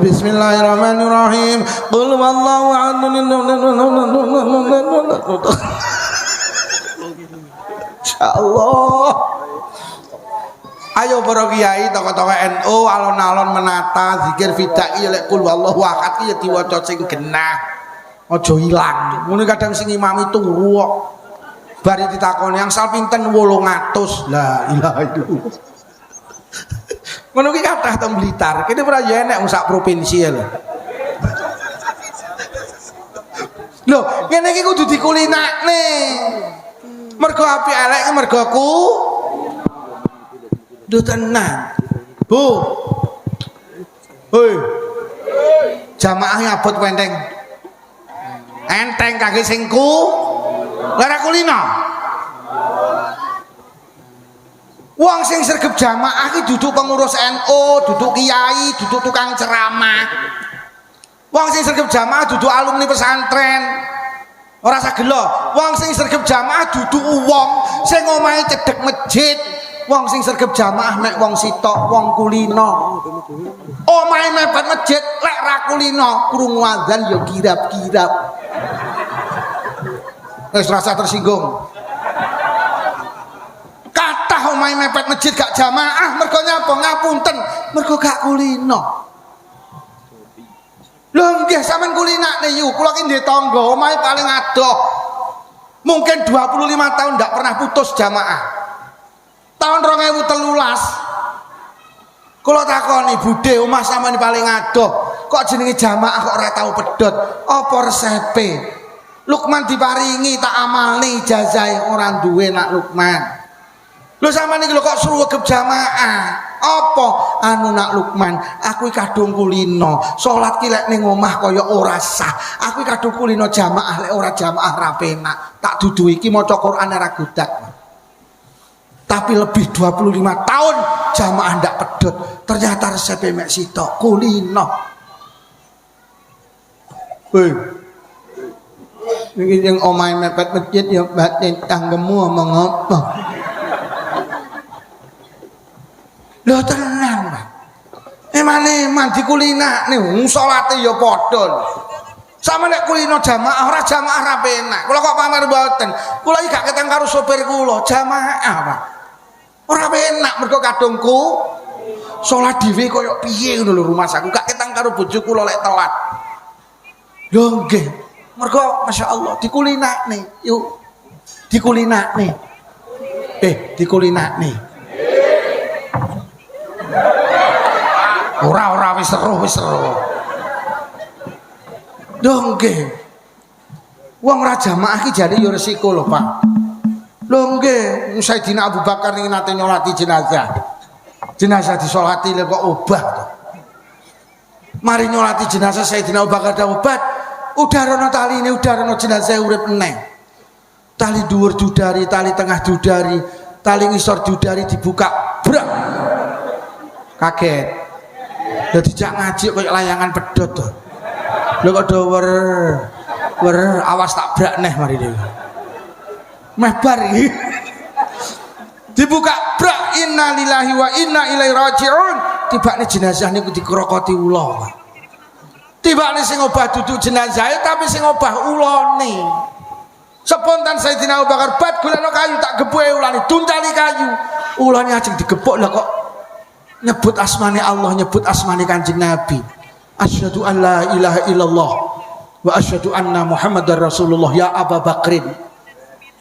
Bismillahirrahmanirrahim. Qul huwallahu ahadun Insyaallah. Ayo para kiai tokoh-tokoh NU alon-alon menata zikir fidak ya lek qul huwallahu ahad ya diwaca sing genah. Aja ilang. Ngono kadang sing imami turu kok. Bari ditakoni angsal pinten 800. La ilaha illallah. Ngono ki kathah teng Blitar. Kene ora ya enek sak provinsi lho. Lho, ngene iki kudu dikulinakne. Mergo api elek ki mergo ku. Duh tenang. Bu. Hoi. Jamaah abot wenteng. Enteng kaki singku lara kulino. Wong sing sregep jamaah iki duduk pengurus NU, duduk kiai, duduk tukang ceramah. Wong sing sregep jamaah duduk alumni pesantren. Ora sagelo. Wong sing sregep jamaah duduk wong sing omahe cedhek masjid. Wong sing sregep jamaah mek wong sitok, wong kulino. Omahe mepet masjid lek ra kulino, krungu adzan ya kirap-kirap. Wis rasa tersinggung. Kathah omahe mepet masjid gak jamaah mergo nyapa ngapunten, mergo gak kulino. Lho nggih sampean kulinakne yu, kula ki ndek tangga omahe paling adoh. Mungkin 25 tahun ndak pernah putus jamaah. Tahun 2013 kula takoni budhe omah sampean paling adoh kok jenenge jamaah kok ora tau pedhot apa resepe Lukman diparingi tak amalni ijazah ora duwe nak Lukman lho sampean iki lho kok sruwegep jamaah apa anu nak Lukman aku kadung kulino salat ki lek ning omah kaya ora sah aku kadung kulino jamaah lek ora jamaah ra penak tak dudu iki maca Quran ora gudak. Tapi lebih 25 tahun jamaah ndak pedot. Ternyata resep mek sitok kulino. Hei. Iki yang omahe mepet masjid ya batin tanggemu omong apa. Lho tenang, Pak. Eman dikulinakne wong salate ya padha. Sama nek kulino jamaah ora jamaah ra penak. Kula kok pamer mboten. Kula iki gak ketang karo sopir kula, jamaah, Pak. Ora enak mergo kadungku salat dhewe kaya piye ngono lho rumah saku gak ketang karo bojo kula lek telat. Lho nggih, mergo masyaallah dikulinakne. Yuk. Dikulinakne. Dikulinakne. Ora wis seru. Lho nggih. Wong ora jamaah iki jane ya resiko lho, Pak. Lho nggih, Sayyidina Abu Bakar niki nate nyolati jenazah. Jenazah disolati lek kok obah to. Mari nyolati jenazah Sayyidina Abu Bakar obat, udah rono taline, udah rono jenazah urip meneh. Tali dhuwur dudari, tali tengah dudari, tali ngisor dudari dibuka, brak. Kaget. Dadi jak ngaji koyo layangan pedhot to. Lho kok do wer awas tak brak neh mari dhewe. Mehbar iki dibuka brak innalillahi wa inna ilaihi rajiun tibane jenazah niku dikrokoti ula Tibane sing obah duduk jenazah tapi sing obah ulane. Spontan Sayyidina Abu Bakar bat golekno kayu tak gebuke ulane, tuntali kayu. Ulane ajeng digebuk lah kok nyebut asmane Allah, nyebut asmane Kanjeng Nabi. Asyhadu an la ilaha illallah wa asyhadu anna Muhammadar Rasulullah. Ya Abu Bakrin,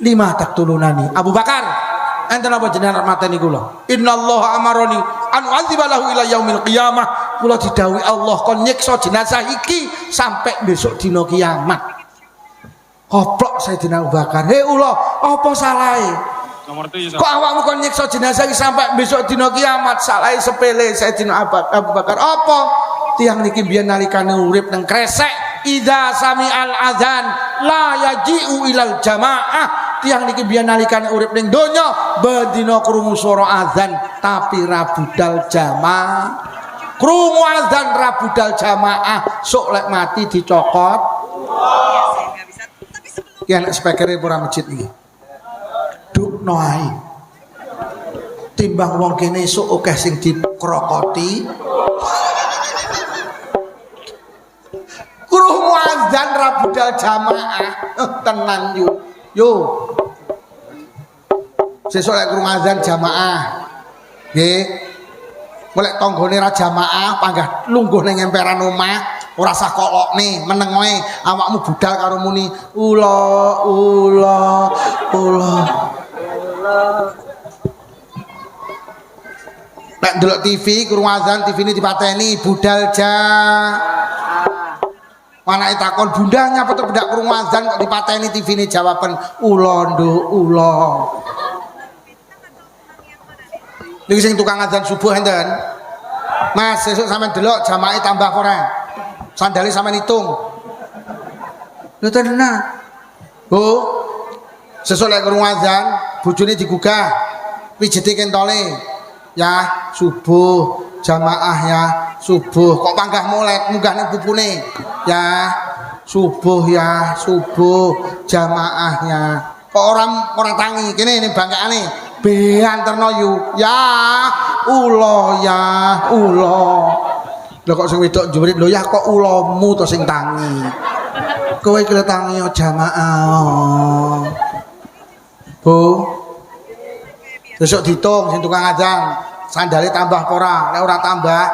lima taqtulunani. Abu Bakar, enten apa jenengan mateni kula? Innallaha amaroni an u'adziba lahu ila yaumil qiyamah. Kula didhawuhi Allah kon nyiksa jenazah iki sampai besok dina kiamat. Koplok Sayyidina Abu Bakar. Hei Allah, apa salahe? Kok awakmu kon nyiksa jenazah iki sampai besok dina kiamat? Salahe sepele Sayyidina Abu Bakar. Apa? Tiang niki biyen nalikane urip nang kresek, idza sami'al adzan la yaji'u ilal jamaah. Tiang niki biyen nalikane urip ning donya bendina krungu swara adzan tapi ra budal jamaah. Krungu adzan ra budal jamaah, sok lek mati dicokot. Ki anak spekere ora masjid iki. Dukno ae. Timbang wong kene sok akeh sing dikrokoti. Krungu adzan ra budal jamaah. Tenan yo. Sesuk lek krungu adzan jamaah. Nggih. Golek tanggane ra jamaah panggah lungguh ning emperan omah. Ora sah kolokne meneng wae awakmu budal karo muni ula. Nek ndelok TV krungu azan TV ini dipateni budal ja. Anake takon bunda nyapa to budak krungu azan kok dipateni TV ini jawaban ula nduk ula. Niki sing tukang azan subuh enten. Mas sesuk sampean delok jamaah tambah ora? Sandali sampean hitung. Lho tenan. Bu, sesuk lek krungu azan, bojone digugah. Pijeti kentole. Ya, subuh jamaah ya, subuh. Kok panggah molek munggah ning pupune. Ya, subuh ya, subuh jamaahnya. Kok orang tangi kene ning bangkane. Be anterno yu. Ya, ulo ya, ulo. Lho kok sing wedok jurit lho ya kok ulamu to sing tangi. Kowe iki tangi jamaah. Bu. Besok ditung sing tukang adzan, sandale tambah apa ora? Nek ora tambah,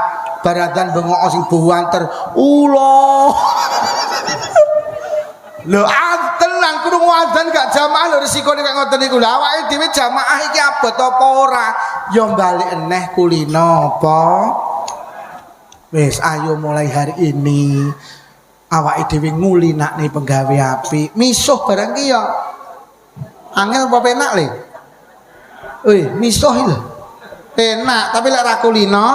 baradan bengok sing buanter. Ula. Lho tenan krungu adzan gak jamaah lho risikone kaya ngoten niku. Lah awake dhewe jamaah iki abot apa ora? Ya balik eneh kulino apa? Wes ayo mulai hari ini awake dhewe ngulinakne penggawe apik. Misuh barang ki ya angel apa penak le? Misuh lho. Enak, tapi lek ra kulino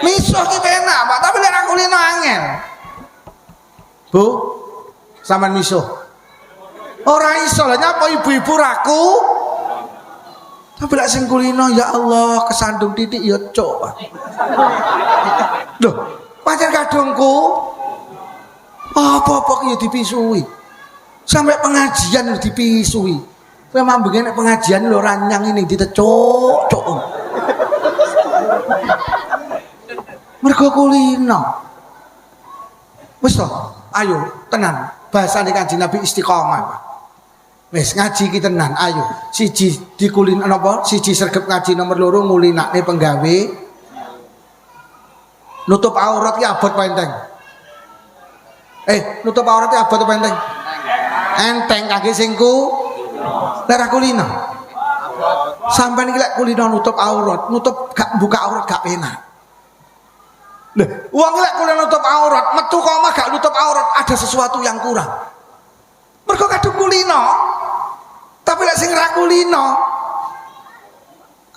misuh ki penak, Pak, tapi lek ra kulino angel. Bu, sampean misuh. Ora iso lah nyapa ibu-ibu raku. Tapi lek sing kulino ya Allah kesandung titik ya cok. Loh, pancen kadungku apa-apa ki ya dipisui. Sampai pengajian ya dipisui. Kowe mambenge nek pengajian lho ranyang ini ditecuk cok. Mergo kulino. Wis to, ayo tenan bahasane Kanjeng Nabi istiqomah, Pak. Wis ngaji ki tenan, ayo. Siji dikulin napa? Siji sregep ngaji nomor loro ngulinakne penggawe. Nutup aurat ki abot apa enteng? Nutup aurat ki abot apa enteng? Enteng kangge sing lek kulino. Sampeyan iki lek kulino nutup aurat, nutup gak buka aurat gak penak. Lho, wong lek kulino nutup aurat, metu kok omah gak nutup aurat, ada sesuatu yang kurang. Mergo kadung kulino. Tapi lek sing ra kulino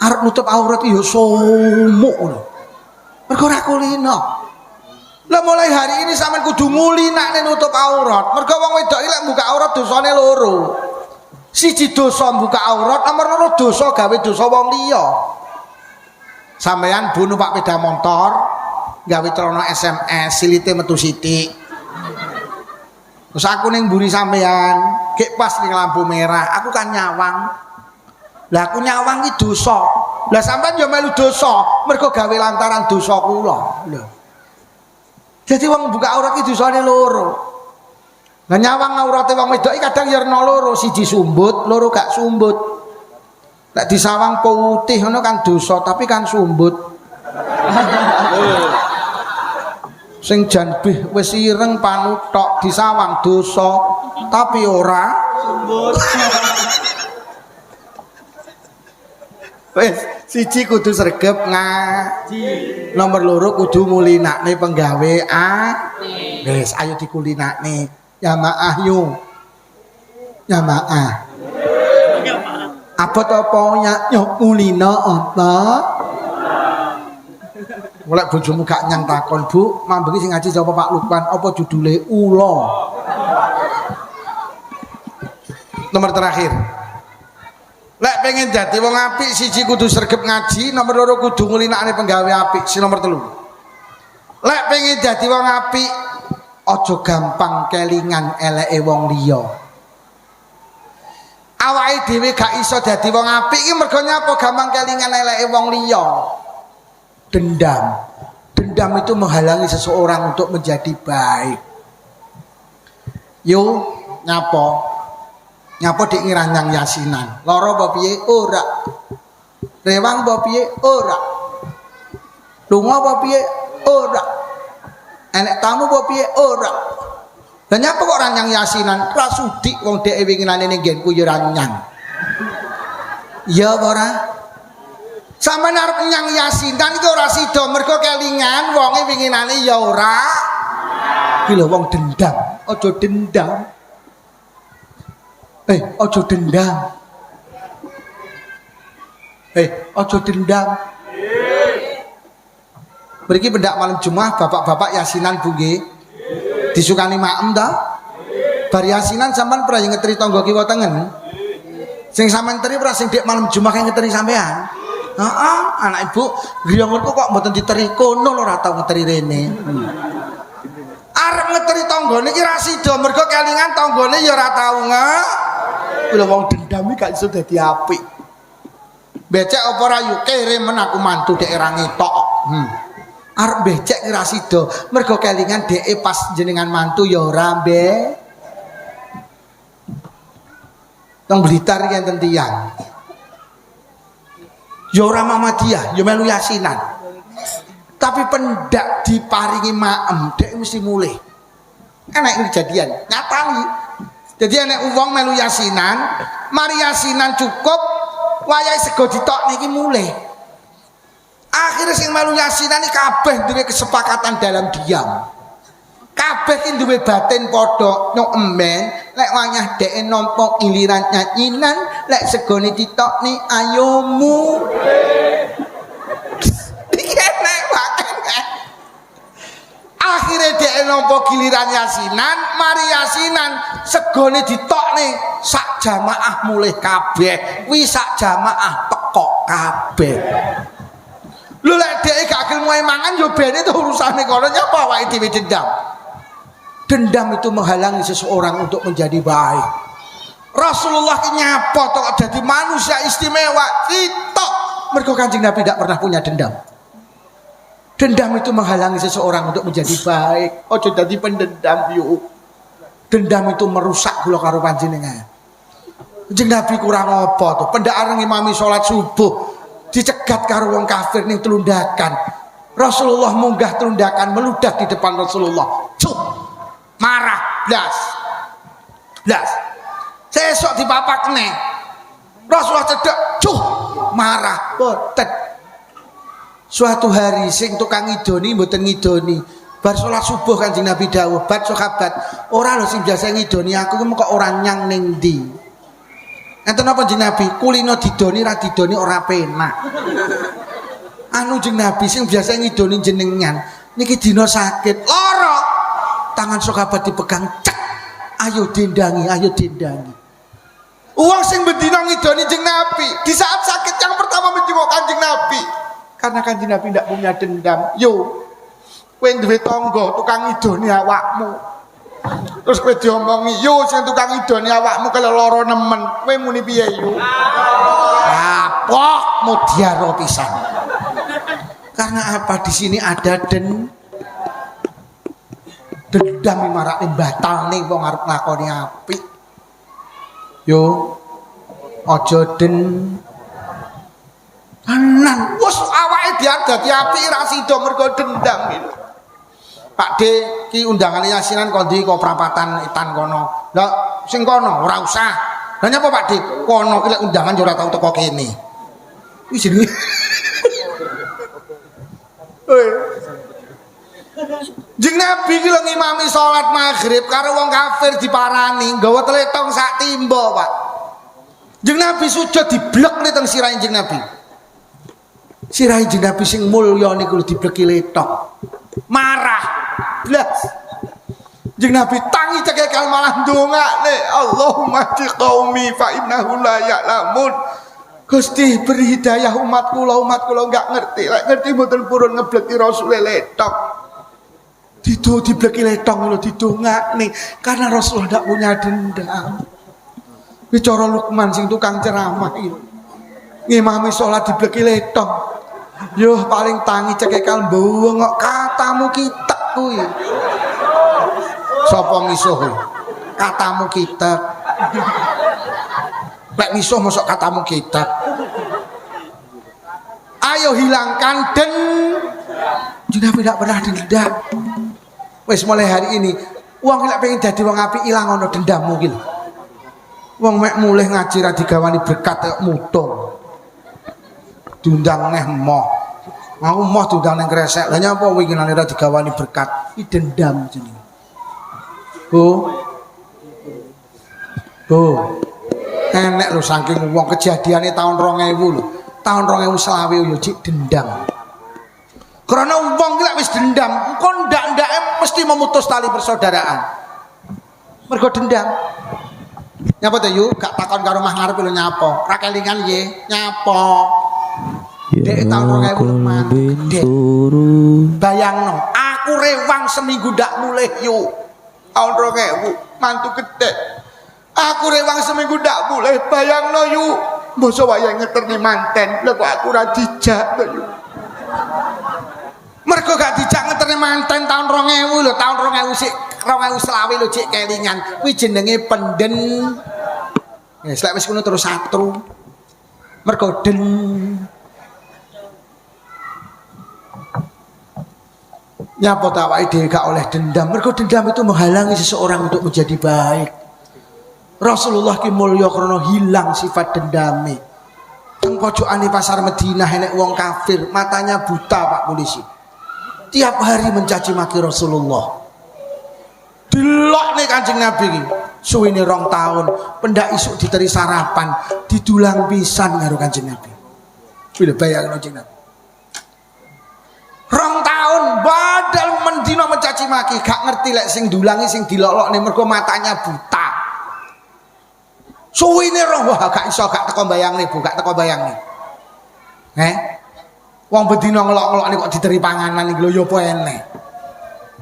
arep nutup aurat yo somuk ngono. Mergo ra kulino. Lah mulai hari ini sampean kudu ngulinakne nutup aurat. Mergo wong wedok iki lek buka aurat dosane loro. Siji dosa buka aurat, nomor loro dosa gawe dosa wong liya. Sampeyan bu numpak sepeda motor, gawe celana SMS, silite metu sithik. Terus aku ning mburi sampean, gek pas ning lampu merah, aku kan nyawang. Lah aku nyawang iki dosa. Lah sampean yo melu dosa, mergo gawe lantaran dosa kula. Lho. Jadi wong buka aurat iki dosane loro. Lah nyawang aurate wong wedok iki kadang ya ana loro, siji sumbut, loro gak sumbut. Nek disawang putih ngono kan dosa, tapi kan sumbut. Sing jan wis ireng panutok disawang dosa, tapi ora sumbut. Wes siji kudu sregep ngaji. Nomor loro kudu ngulinakne penggawe wes ayo dikulinakne. Jamaah yo. Jamaah. Apa to ponya yo kulina apa? Mulai bojomu gak nyang takon, Bu, mambengi sing ngaji sapa Pak Lukman, apa judule ula? Nomor terakhir. Lek pengen jadi wong apik siji kudu sregep ngaji, nomor loro kudu ngulinakne penggawe apik, si nomor 3. Lek pengen jadi wong apik aja gampang kelingan eleke wong liya. Awake dhewe gak iso dadi wong apik iki mergo nyapa gampang kelingan eleke wong liya. Dendam itu menghalangi seseorang untuk menjadi baik. Yo nyapa dik ngiranyang yasinan. Lara apa piye? Ora. Rewang apa piye? Ora. Lunga apa piye? Ora. Enek tamu apa piye? Ora. Lah nyapa kok ranyang yasinan? Ra sudik wong dhek winginane ning nggenku ya ranyang. Ya ora? Sampeyan arep nyang yasinan iki ora sida mergo kelingan wonge winginane ya ora. Iki lho wong dendam, aja dendam. Ojo dendam. Ojo dendam. Mriki pendak malam Jumat bapak-bapak yasinan Bu nggih. Disukani maem ta? Bar yasinan sampean pernah ngeteri tangga kiwa tengen. Sing sampean teri pernah sing dek malam Jumat yang ngeteri sampean. Heeh, anak ibu griyongku kok mboten diteri kono lho ora tau ngeteri rene. Arep ngeteri tanggane iki ra sida mergo kelingan tanggane ya ora tau Bila wong dendam iki gak iso dadi apik. Becek apa ra yu kere men aku mantu dek ra ngetok. Arep becek ora sida mergo kelingan deke pas jenengan mantu ya ora mbek. Tong Blitar iki enten tiyang. Ya ora Muhammadiyah, ya melu yasinan. Tapi pendak diparingi maem, dek mesti mulih. Enak kejadian, nyatani. Jadi enek wong melu yasinan, mari yasinan cukup, wayahe sego ditok niki mulih. Akhirnya sing melu yasinan iki kabeh duwe kesepakatan dalam diam. Kabeh iki duwe batin padha nyok emben, lek wayah dheke nampa giliran nyanyinan, lek segone ditokne ayomu. Akhirnya dia nampa giliran yasinan, mari yasinan segone ditokne sak jamaah mulih kabeh, wi sak jamaah tekok kabeh. Lho lek dhek gak gelem mangan yo bene to urusane kono nyapa awake dhewe dendam. Dendam itu menghalangi seseorang untuk menjadi baik. Rasulullah nyapa tok dadi manusia istimewa, sitok mergo Kanjeng Nabi tidak pernah punya dendam. Dendam itu menghalangi seseorang untuk menjadi baik. Ojo dadi pendendam yuk. Dendam itu merusak kula karo panjenengan. Kanjeng Nabi kurang apa tuh? Pendak ngimami salat subuh dicegat karo wong kafir ning telundakan. Rasulullah munggah telundakan meludak di depan Rasulullah. Cuk. Marah blas. Sesuk dipapakne. Rasulullah cedek, cuk. Marah boten. Suatu hari sing tukang ngidoni mboten ngidoni. Bar salat subuh Kanjeng Nabi dawuh, "Bat sahabat, ora lho sing biasa ngidoni aku kok ora nyang ning ndi." Enten apa Kanjeng Nabi? Kulino didoni ra didoni ora penak. Anu Kanjeng Nabi sing biasa ngidoni jenengan niki dina sakit, lara. Tangan sahabat dipegang, cek. Ayo dendangi, ayo dendangi. Uang sing bendina ngidoni Kanjeng Nabi di saat sakit yang pertama menjenguk Kanjeng Nabi. Karena Kanjeng Nabi tidak punya dendam. Yo, kowe duwe tangga tukang ngidoni awakmu. Terus kowe diomongi, yo sing tukang ngidoni awakmu kalau lara nemen, kowe muni piye yo? Kapok mutiara pisan. Karena apa di sini ada Dendam marakne batalne wong arep nglakoni apik. Yo aja tenan wis awake diadati apik ra sida mergo dendam iki. Pak D ki undangan yasinan kondi kok prapatan Itan kono. Lah sing kono ora usah. Lah nyapa Pak D? Kono ki lek undangan yo ora tau teko kene. Wis jenenge. Jeng Nabi ki lho ngimami salat maghrib karo wong kafir diparani nggawa tletong sak timba, Pak. Jeng Nabi sujud diblek nih teng sirahe Jeng Nabi. Sirahe Jeng Nabi sing mulya niku lho dibleki letok. Marah blas. Jeng Nabi tangi cekekal malah ndongakne, Allahumma di qaumi fa innahu la ya'lamun. Gusti beri hidayah umat kula enggak ngerti. Lek ngerti mboten purun ngebleki Rasul letok. Dibleki letok lho didongakne karena Rasul ndak punya dendam. Bicara Lukman sing tukang ceramah iki. Ngimami salat dibleki letok. Yo paling tangi cekekal mbengok katamu kitek kuwi. Sapa misuh kuwi? Katamu kitek. Lek misuh mosok katamu kitek. Ayo hilangkan juga tidak pernah dendam. Wis mulai hari ini wong lek pengen dadi wong apik ilang ana dendammu ki. Wong mek mulih ngaji ra digawani berkat kaya mutung. Diundang neh moh. Aku moh diundang nang kresek. Lah nyapa winginane ra digawani berkat? Iki dendam jenenge. Enek lho saking wong kejadiane tahun 2000 lho. Tahun 2020 yo cik dendam. Karena wong ki lek wis dendam, engko ndak-ndake mesti memutus tali persaudaraan. Mergo dendam. Nyapa to yu? Gak takon karo mah ngarep lho nyapa. Ra kelingan ye, nyapa. Dek tahun 2000 man. Dek. Bayangno, aku rewang seminggu ndak mulih yu. Tahun 2000 mantu gedhe. Aku rewang seminggu ndak mulih, bayangno yu. Masa wayah ngeterne manten, lha kok aku ora dijak to yu. Mergo gak dijak ngeterne manten tahun 2000 lho, tahun 2000 sik 2020 lho cek kelingan. Kuwi jenenge penden. Wis lek wis ngono terus satru. Mergo den. Nyapa ta awake dhewe gak oleh dendam. Mergo dendam itu menghalangi seseorang untuk menjadi baik. Rasulullah ki mulya krana hilang sifat dendame. Teng pojokane pasar Madinah enek wong kafir, matanya buta Pak polisi. Tiap hari mencaci maki Rasulullah. Delokne Kanjeng Nabi iki. Suwene 2 tahun, pendak isuk diteri sarapan, didulang pisan karo Kanjeng Nabi. Bila bayangno Kanjeng Nabi. 2 tahun badal mendina mencaci maki, gak ngerti lek sing dulangi sing dilolokne mergo matanya buta. Suwine roh wah gak iso gak teko bayangne Bu, gak teko bayangne. Wong bedina ngelok-ngelokne kok diteri panganan iki lho ya apa eneh.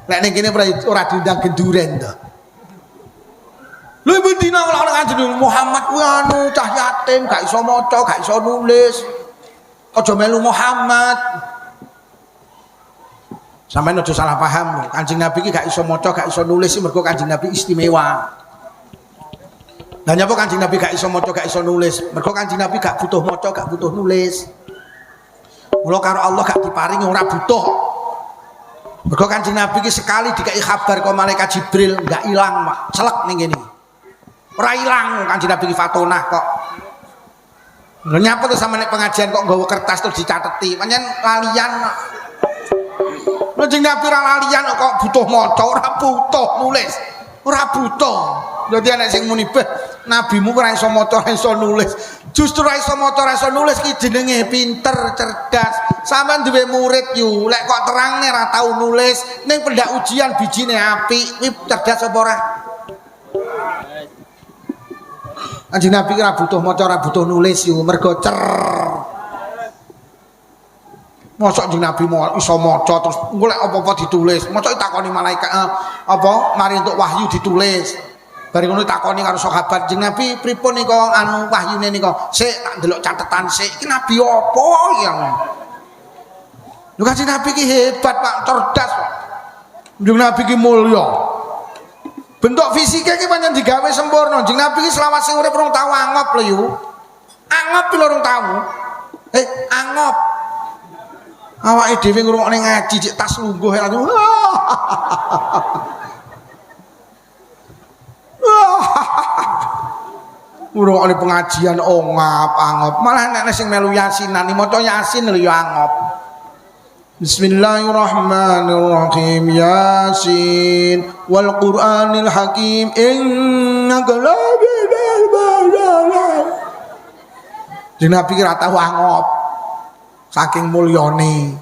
Lek ning kene ora diundang genduren to. Lho bedina ngelok Kanjeng Muhammad kuwi anu cah yatim, gak iso maca, gak iso nulis. Aja melu Muhammad. Sampeyan aja salah paham lho. Kanjeng Nabi iki gak iso maca, gak iso nulis mergo Kanjeng Nabi istimewa. Lah nyapa Kanjeng Nabi gak iso maca gak iso nulis? Mergo Kanjeng Nabi gak butuh maca gak butuh nulis. Mula karo Allah gak diparingi ora butuh. Mergo Kanjeng Nabi ki sekali dikai kabar karo malaikat Jibril gak ilang, Pak. Celek ning kene. Ora ilang Kanjeng Nabi ki fatonah kok. Lha nyapa to sampe nek pengajian kok nggawa kertas terus dicateti. Pancen lalian. Kanjeng Nabi ora lalian kok butuh maca, ora butuh nulis. Ora butuh. Dadi anak sing muni beh nabimu ora iso maca ora iso nulis. Justru ora iso maca ora iso nulis ki jenenge pinter, cerdas. Sampeyan duwe murid yu, lek kok terangne ora tau nulis, ning pendak ujian bijine apik, kuwi cerdas apa ora? Kanjeng Nabi ora butuh maca ora butuh nulis yu, mergo cer. Mosok Kanjeng Nabi iso maca terus golek apa-apa ditulis. Mosok takoni malaikat apa mari untuk wahyu ditulis. Bari ngono takoni karo sahabat Kanjeng Nabi pripun nika anu wahyune nika? Sik tak ndelok catetan sik. Iki nabi apa yang? Lho Kanjeng Nabi ki hebat Pak, cerdas Pak. Kanjeng Nabi ki mulya. Bentuk fisiknya ki pancen digawe sempurna. Kanjeng Nabi ki selawase urip rong tau angop lho yu. Angop lho rong tau. Angop. Awake dhewe ngrungokne ngaji cek tas lungguh langsung. Ngrungokne pengajian angop. Malah nek sing melu yasinan maca yasin lho ya angop. Bismillahirrahmanirrahim. Yasin wal Qur'anil Hakim innaka laminal mursalin. Jeneng Nabi ki ra tau angop. Saking mulyane.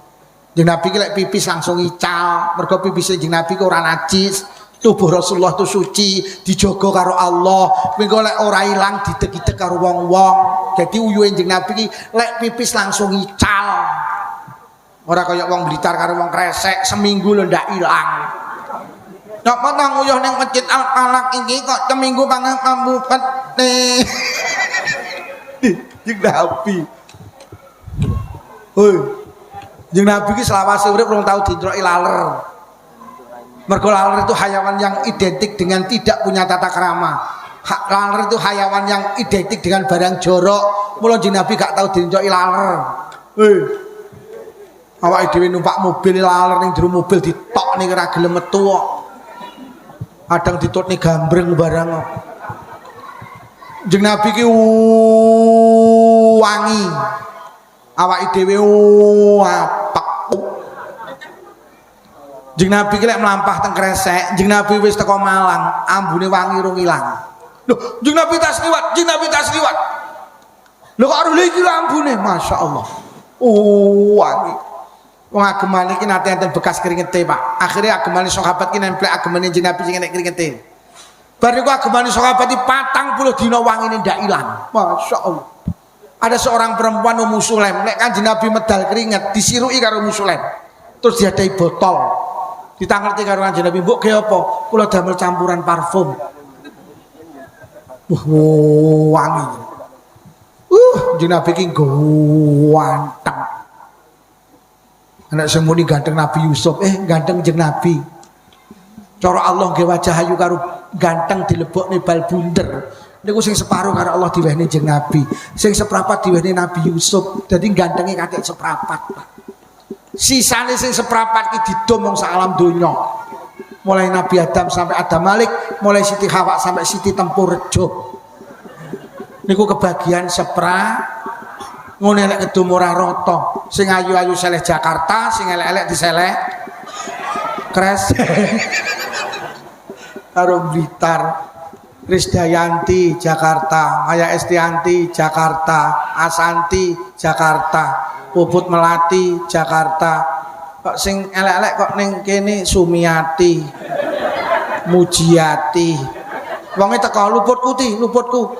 Jeneng Nabi ki lek pipis langsung ical. Mergo pipise jeneng Nabi ki ora najis. Tubuh Rasulullah itu suci, dijogo karo Allah. Mengko lek ora ilang didek-idek karo wong-wong. Jadi uyuhe jeneng Nabi ki lek pipis langsung ical. Ora kaya wong Blitar karo wong Kresek seminggu lho ndak ilang. Nek nang uyuh ning masjid Al-Falaq iki kok seminggu pangan pambupet nih. Jeng Nabi. Hoi. Jeng Nabi ki selawase urip rong tau didroki laler. Mergo laler itu hayawan yang identik dengan tidak punya tata krama. Laler itu hayawan yang identik dengan barang jorok. Mula jeng Nabi gak tau didroki laler. Hei. Awake dhewe numpak mobil laler ning jero mobil ditokne ora gelem metu kok. Kadang ditutne gambreng barang kok. Jeng Nabi ki wangi. Awake dhewe apek. Jeng Nabi ki lek mlampah teng Kresek, jeng Nabi wis teko Malang, ambune wangi rung ilang. Lho, jeng Nabi tas liwat, jeng Nabi tas liwat. Lho kok arep iki ambune, masyaallah. Wangi. Wong agemane iki nate enten bekas keringete, Pak. Akhirnya agemane sahabat ki nemplek agemane jeneng Nabi sing enek keringete. Bar niku agemane sahabat iki 40 dina wangine ndak ilang. Masyaallah. Ada seorang perempuan Ummu Sulaim, nek Kanjeng Nabi medal keringet disiruki karo Ummu Sulaim. Terus diadai botol. Ditangerti karo Kanjeng Nabi, "Mbok ge apa? Kula damel campuran parfum." Wangi. Kanjeng Nabi ki ganteng. Anak semuni ganteng Nabi Yusuf, ganteng jeng Nabi. Cara Allah nggih wajah ayu karo ganteng dilebokne bal bunder. Niku sing separuh karo Allah diwehne jeng Nabi. Sing seprapat diwehne Nabi Yusuf. Dadi gantenge katik seprapat. Sisane sing seprapat iki didom wong sak alam donya. Mulai Nabi Adam sampai Adam Malik, mulai Siti Hawa sampai Siti Tempurjo. Niku kebagian ngono elek kedum ora rata. Sing ayu-ayu seleh Jakarta, sing elek-elek diseleh Kresek. Karo Blitar. Krisdayanti Jakarta, Maya Estianti Jakarta, Asanti Jakarta, Puput Melati Jakarta. Kok sing elek-elek kok ning kene Sumiati, Mujiati. Wonge teko luputku.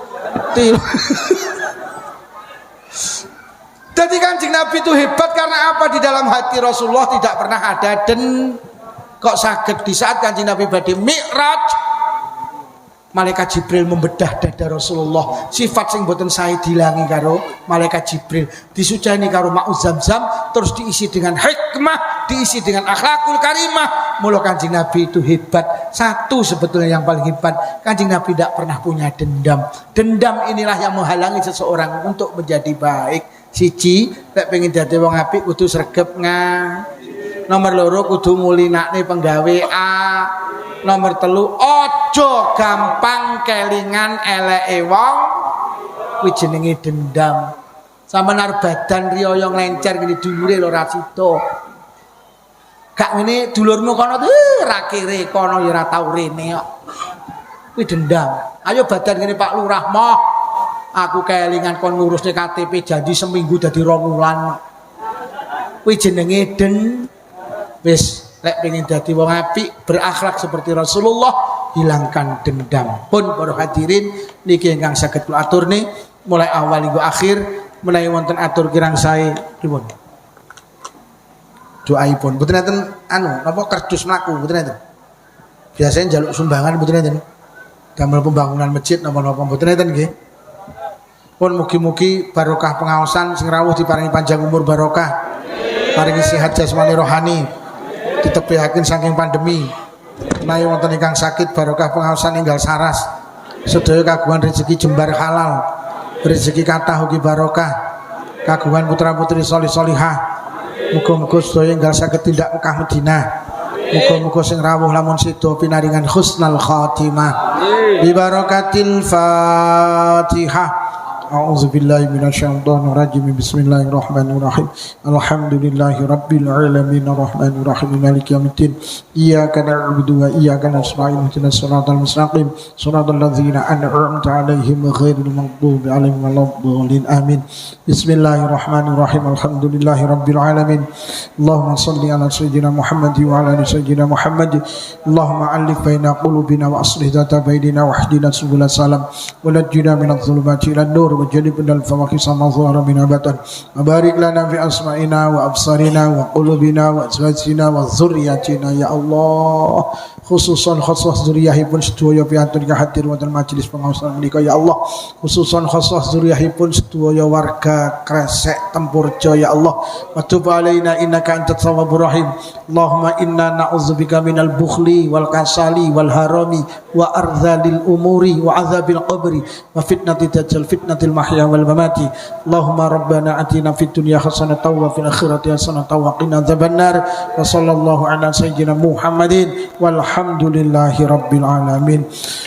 Jadi Kanjeng Nabi itu hebat karena apa? Di dalam hati Rasulullah tidak pernah ada kok saged di saat Kanjeng Nabi badhe Mi'raj, Malaikat Jibril membedah dada Rasulullah. Sifat sing boten sae dilangi karo Malaikat Jibril, disujani karo ma'u Zamzam, terus diisi dengan hikmah, diisi dengan akhlakul karimah. Mula Kanjeng Nabi itu hebat. Satu sebetulnya yang paling hebat, Kanjeng Nabi tidak pernah punya dendam. Dendam inilah yang menghalangi seseorang untuk menjadi baik. Siji, lek pengen dadi wong apik kudu sregep Nomor loro kudu mulinakne penggawe Nomor telu ojo gampang kelingan eleke wong, kuwi jenenge dendam. Sampeyan badan riyaya nglencer ngene dulure lho ra sida. Gak ngene dulurmu kono ra kere kono ya ora tau rene kok. Kuwi dendam. Ayo badan ngene Pak Lurah moh. Aku kelingan kon ngurusne KTP janji seminggu dadi 2 wulan. Kuwi jenenge wis lek pengen dadi wong apik berakhlak seperti Rasulullah, hilangkan dendam. Pun para hadirin niki ingkang saged kula aturne mulai awal hingga akhir menawi wonten atur kirang sae pripun doaipun mboten enten napa kerdus mlaku mboten enten. Biasanya njaluk sumbangan mboten enten. Damel pembangunan masjid napa-napa mboten enten nggih. Pun mugi-mugi barokah pengaosan sing rawuh diparingi panjang umur barokah. Paringi sehat jasmani rohani. ditepihaken saking pandemi. Menawi wonten ingkang sakit barokah pengaosan enggal saras. Sedaya kagungan rezeki jembar halal. Rezeki kathah ugi barokah. Kagungan putra-putri solih-solihah. Muga-muga sedaya enggal saged tindak Mekah Madinah. Muga-muga sing rawuh lamun sida pinaringan husnul khatimah. Bi barakatil Fatihah. A'udzubillahi minasyaitonir rajim. Bismillahirrahmanirrahim. Alhamdulillahi rabbil alamin arrahmanir rahim maliki yaumiddin. Iyyaka na'budu wa iyyaka nasta'in ihdinas siratal mustaqim siratal ladzina an'amta 'alaihim ghairil maghdubi 'alaihim waladdallin. Amin. Bismillahirrahmanirrahim. Alhamdulillahi rabbil alamin. Allahumma shalli ala sayyidina Muhammad wa ala ali sayyidina Muhammad. Allahumma 'allif baina qulubina wa aslih dhata bainina wa hdina subul salam wa najjina minadh dhulumati ilan nur وجنبنا الفواحش ما ظهر منها بطن وبارك لنا في أسماعنا وأبصارنا وقلوبنا وأزواجنا وذرياتنا يا الله khususan khusus zuriyahipun sedaya piantun hadir wonten majelis pengaosan menika ya Allah khususan khusus zuriyahipun sedaya warga Kresek Tempurjo ya Allah wa tub alaina innaka antat tawwabur rahim Allahumma inna na'udzubika minal bukhli wal kasali wal harami wa ardhalil umuri wa azabil qabri wa fitnati dajjal fitnatil mahya wal mamati Allahumma rabbana atina fid dunya hasanatan wa fil akhirati hasanatan wa qina adzabannar wa sallallahu ala sayyidina Muhammadin walhamdulillahi rabbil alamin.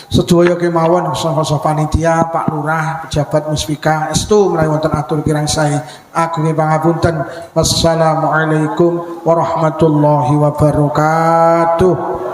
Sedaya kemawon saha panitia Pak Lurah pejabat Muspika estu menawi wonten atur kirang sae agung pangapunten. Wassalamualaikum warahmatullahi wabarakatuh.